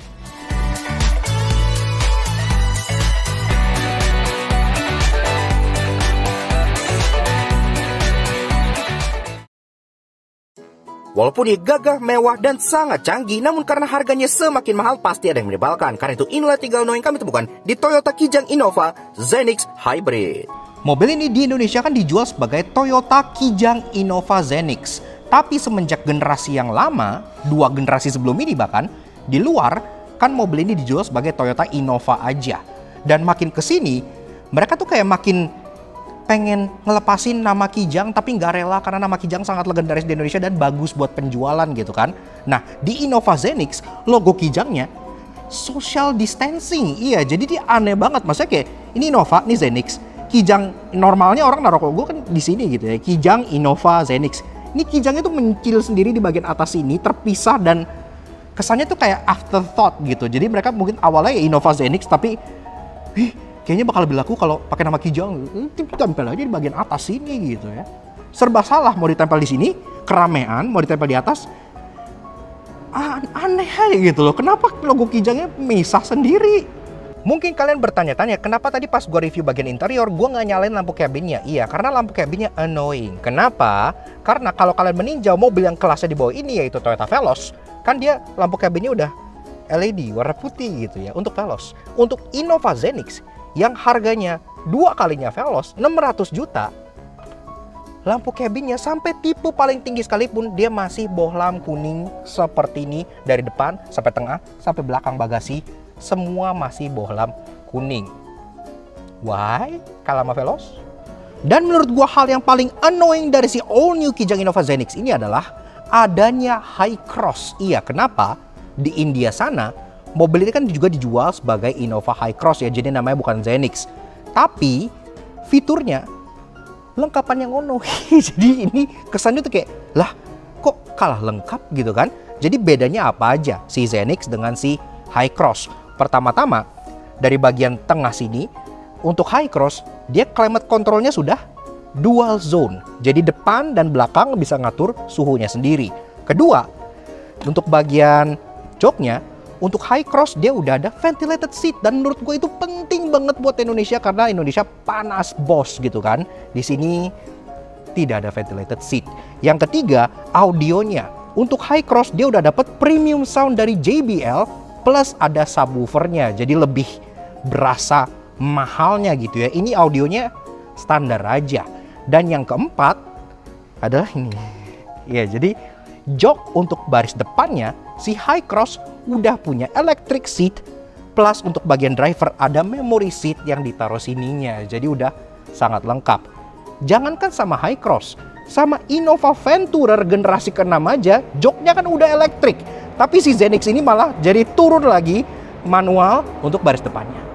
Walaupun dia gagah, mewah, dan sangat canggih, namun karena harganya semakin mahal pasti ada yang menyebalkan. Karena itu inilah 3 hal yang kami temukan di Toyota Kijang Innova Zenix Hybrid. Mobil ini di Indonesia kan dijual sebagai Toyota Kijang Innova Zenix. Tapi semenjak generasi yang lama, 2 generasi sebelum ini bahkan, di luar kan mobil ini dijual sebagai Toyota Innova aja. Dan makin kesini, mereka tuh kayak makin pengen ngelepasin nama Kijang tapi nggak rela karena nama Kijang sangat legendaris di Indonesia dan bagus buat penjualan gitu kan. Nah, di Innova Zenix, logo Kijangnya social distancing. Iya, jadi dia aneh banget. Maksudnya kayak, ini Innova, ini Zenix. Kijang normalnya orang naruh logo kan di sini gitu ya. Kijang Innova Zenix. Ini Kijangnya tuh mencil sendiri di bagian atas ini, terpisah, dan kesannya tuh kayak afterthought gitu. Jadi mereka mungkin awalnya ya Innova Zenix, tapi kayaknya bakal lebih laku kalau pakai nama Kijang. Tempel aja di bagian atas sini gitu ya. Serba salah, mau ditempel di sini, keramaian, mau ditempel di atas, aneh aja gitu loh. Kenapa logo Kijangnya misah sendiri? Mungkin kalian bertanya-tanya, kenapa tadi pas gue review bagian interior, gue nggak nyalain lampu cabinnya? Iya, karena lampu cabinnya annoying. Kenapa? Karena kalau kalian meninjau mobil yang kelasnya di bawah ini, yaitu Toyota Veloz, kan dia lampu cabinnya udah LED, warna putih gitu ya, untuk Veloz. Untuk Innova Zenix, yang harganya 2 kalinya Veloz, 600 juta, lampu cabinnya sampai tipe paling tinggi sekalipun, dia masih bohlam kuning seperti ini. Dari depan, sampai tengah, sampai belakang bagasi, semua masih bohlam kuning. Why? Kalah sama Veloz? Dan menurut gua hal yang paling annoying dari si all new Kijang Innova Zenix ini adalah adanya high cross. Iya, kenapa? Di India sana, mobil ini kan juga dijual sebagai Innova High Cross ya, jadi namanya bukan Zenix. Tapi fiturnya lengkapan yang ono. Jadi ini kesannya tuh kayak, lah kok kalah lengkap gitu kan? Jadi bedanya apa aja si Zenix dengan si High Cross? Pertama-tama, dari bagian tengah sini, untuk High Cross, dia climate controlnya sudah dual zone. Jadi depan dan belakang bisa ngatur suhunya sendiri. Kedua, untuk bagian joknya, untuk High Cross dia udah ada ventilated seat. Dan menurut gue itu penting banget buat Indonesia karena Indonesia panas bos gitu kan. Di sini tidak ada ventilated seat. Yang ketiga, audionya. Untuk High Cross dia udah dapat premium sound dari JBL plus ada subwoofernya. Jadi lebih berasa mahalnya gitu ya. Ini audionya standar aja. Dan yang keempat adalah ini. Ya, jadi jok untuk baris depannya si High Cross udah punya electric seat, plus untuk bagian driver ada memory seat yang ditaruh sininya. Jadi udah sangat lengkap. Jangankan sama High Cross, sama Innova Venturer generasi ke-6 aja joknya kan udah elektrik. Tapi si Zenix ini malah jadi turun lagi manual untuk baris depannya.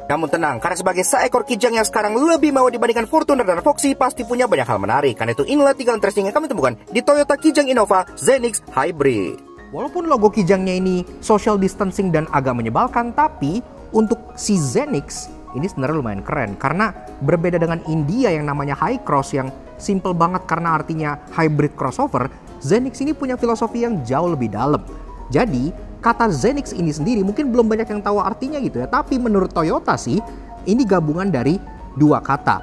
Namun tenang, karena sebagai seekor Kijang yang sekarang lebih mewah dibandingkan Fortuner dan Foxy, pasti punya banyak hal menarik. Karena itu inilah 3 interesting yang kami temukan di Toyota Kijang Innova Zenix Hybrid. Walaupun logo Kijangnya ini social distancing dan agak menyebalkan, tapi untuk si Zenix ini sebenarnya lumayan keren karena berbeda dengan India yang namanya high cross yang simple banget karena artinya hybrid crossover, Zenix ini punya filosofi yang jauh lebih dalam. Jadi kata Zenix ini sendiri mungkin belum banyak yang tahu artinya gitu ya, tapi menurut Toyota sih ini gabungan dari dua kata,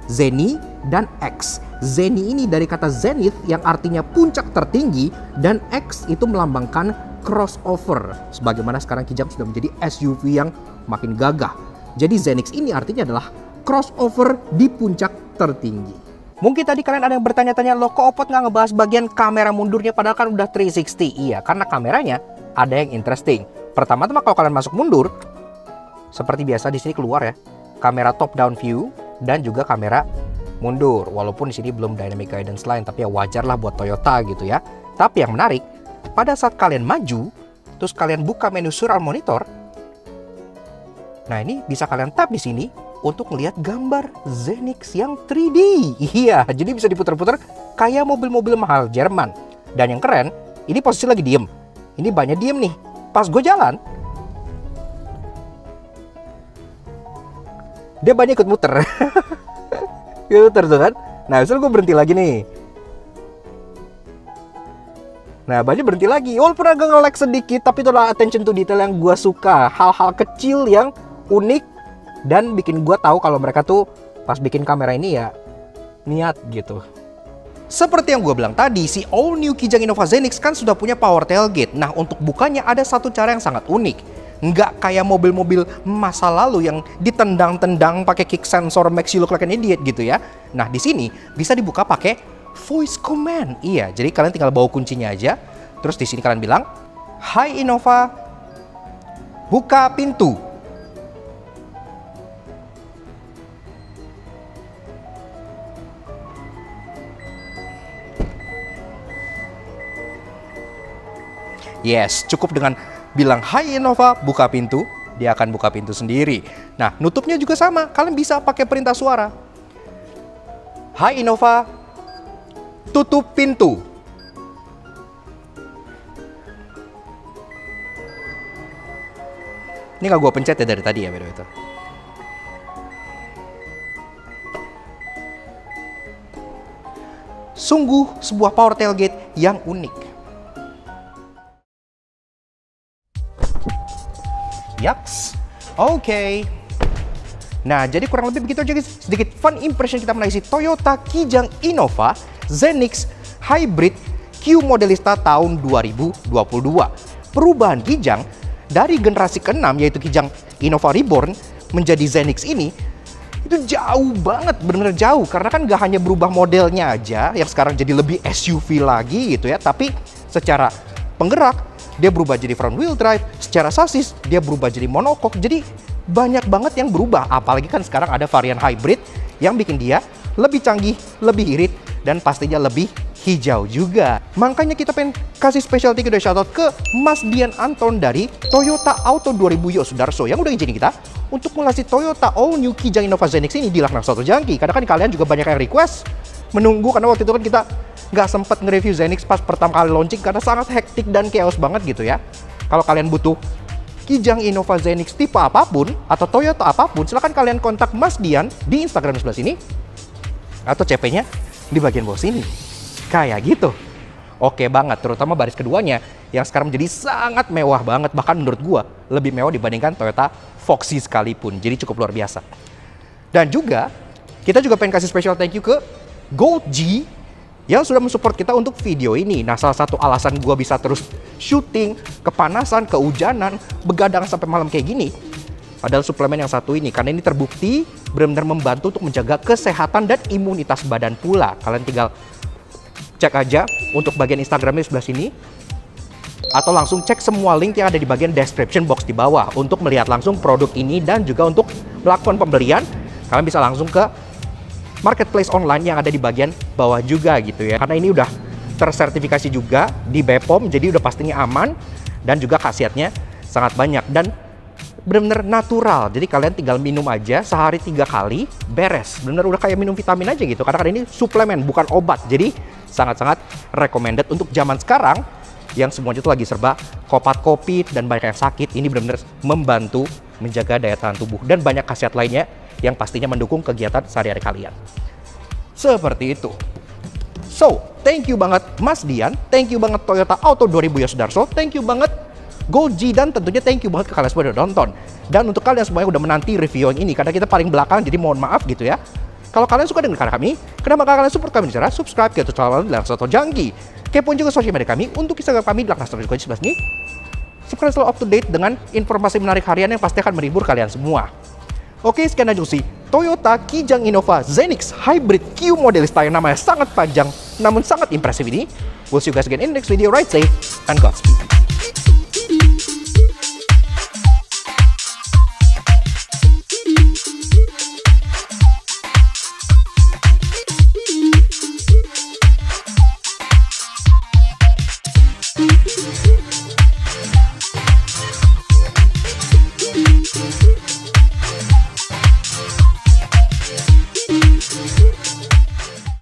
Zeni dan X. Zeni ini dari kata zenith yang artinya puncak tertinggi, dan X itu melambangkan crossover. Sebagaimana sekarang Kijang sudah menjadi SUV yang makin gagah. Jadi Zenix ini artinya adalah crossover di puncak tertinggi. Mungkin tadi kalian ada yang bertanya-tanya, loh kok Opot nggak ngebahas bagian kamera mundurnya padahal kan udah 360? Iya, karena kameranya ada yang interesting. Pertama-tama kalau kalian masuk mundur, seperti biasa di sini keluar ya, kamera top down view dan juga kamera mundur. Walaupun di sini belum dynamic guidance line, tapi ya wajar lah buat Toyota gitu ya. Tapi yang menarik, pada saat kalian maju, terus kalian buka menu surround monitor, nah ini bisa kalian tap di sini untuk melihat gambar Zenix yang 3D. Iya, jadi bisa diputar-putar kayak mobil-mobil mahal Jerman. Dan yang keren, ini posisi lagi diem. Ini banyak diem nih. Pas gue jalan, dia banyak ikut muter. Muter tuh kan. Nah, misalnya gue berhenti lagi nih. Nah, banyak berhenti lagi. Walaupun agak nge-lag sedikit, tapi itulah attention to detail yang gue suka. Hal-hal kecil yang unik dan bikin gue tahu kalau mereka tuh pas bikin kamera ini ya niat gitu. Seperti yang gue bilang tadi, si all new Kijang Innova Zenix kan sudah punya power tailgate. Nah, untuk bukanya ada satu cara yang sangat unik. Nggak kayak mobil-mobil masa lalu yang ditendang-tendang pakai kick sensor makes you look like an idiot gitu ya. Nah, di sini bisa dibuka pakai voice command. Iya, jadi kalian tinggal bawa kuncinya aja. Terus di sini kalian bilang, "Hai Innova, buka pintu." Yes, cukup dengan bilang "Hai Innova, buka pintu", dia akan buka pintu sendiri. Nah, nutupnya juga sama. Kalian bisa pakai perintah suara. "Hai Innova, tutup pintu." Ini nggak gue pencet ya dari tadi ya, by the way itu. Sungguh sebuah power tailgate yang unik. Yaks, oke. Nah, jadi kurang lebih begitu aja guys. Sedikit fun impression kita mengenai si Toyota Kijang Innova Zenix Hybrid Q Modelista tahun 2022. Perubahan Kijang dari generasi ke-6 yaitu Kijang Innova Reborn menjadi Zenix ini itu jauh banget, bener-bener jauh. Karena kan gak hanya berubah modelnya aja yang sekarang jadi lebih SUV lagi gitu ya, tapi secara penggerak dia berubah jadi front wheel drive, secara sasis dia berubah jadi monocoque. Jadi banyak banget yang berubah, apalagi kan sekarang ada varian hybrid yang bikin dia lebih canggih, lebih irit, dan pastinya lebih hijau juga. Makanya kita pengen kasih special thank you dan shoutout ke Mas Dian Anton dari Toyota Auto 2000 Yosudarso yang udah izinin kita untuk mengasih Toyota all new Kijang Innova Zenix ini di Laknang Soto Jangki. Karena kan kalian juga banyak yang request menunggu, karena waktu itu kan kita nggak sempat nge-review Zenix pas pertama kali launching karena sangat hektik dan chaos banget gitu ya. Kalau kalian butuh Kijang Innova Zenix tipe apapun atau Toyota apapun, silahkan kalian kontak Mas Dian di Instagram sebelah sini atau CP-nya di bagian bawah sini. Kayak gitu. Oke banget, terutama baris keduanya yang sekarang menjadi sangat mewah banget, bahkan menurut gua lebih mewah dibandingkan Toyota Foxy sekalipun. Jadi cukup luar biasa. Dan juga kita juga pengen kasih special thank you ke Gold G yang sudah mensupport kita untuk video ini. Nah, salah satu alasan gue bisa terus syuting, kepanasan, kehujanan, begadang sampai malam kayak gini adalah suplemen yang satu ini. Karena ini terbukti benar-benar membantu untuk menjaga kesehatan dan imunitas badan pula. Kalian tinggal cek aja untuk bagian Instagramnya sebelah sini, atau langsung cek semua link yang ada di bagian description box di bawah untuk melihat langsung produk ini, dan juga untuk melakukan pembelian kalian bisa langsung ke marketplace online yang ada di bagian bawah juga gitu ya. Karena ini udah tersertifikasi juga di BPOM, jadi udah pastinya aman dan juga khasiatnya sangat banyak dan benar-benar natural. Jadi kalian tinggal minum aja sehari 3 kali beres. Benar-benar udah kayak minum vitamin aja gitu. Karena ini suplemen bukan obat. Jadi sangat-sangat recommended untuk zaman sekarang yang semuanya itu lagi serba COVID dan banyak yang sakit. Ini benar-benar membantu menjaga daya tahan tubuh, dan banyak khasiat lainnya yang pastinya mendukung kegiatan sehari-hari kalian. Seperti itu. So, thank you banget Mas Dian, thank you banget Toyota Auto 2000 Yosudarso, thank you banget Golji, dan tentunya thank you banget ke kalian semua udah nonton. Dan untuk kalian semuanya udah menanti review yang ini, karena kita paling belakang, jadi mohon maaf gitu ya. Kalau kalian suka dengan karya kami, kenapa kalian support kami dengan cara subscribe ke YouTube channel Laksato Jangki. Kepoin juga sosial media kami untuk Instagram kami Laksato11 ini. Supaya selalu up to date dengan informasi menarik harian yang pasti akan menghibur kalian semua. Oke, sekian aja sih Toyota Kijang Innova Zenix Hybrid Q Modelista yang namanya sangat panjang namun sangat impresif ini. We'll see you guys again in the next video. Ride safe and Godspeed.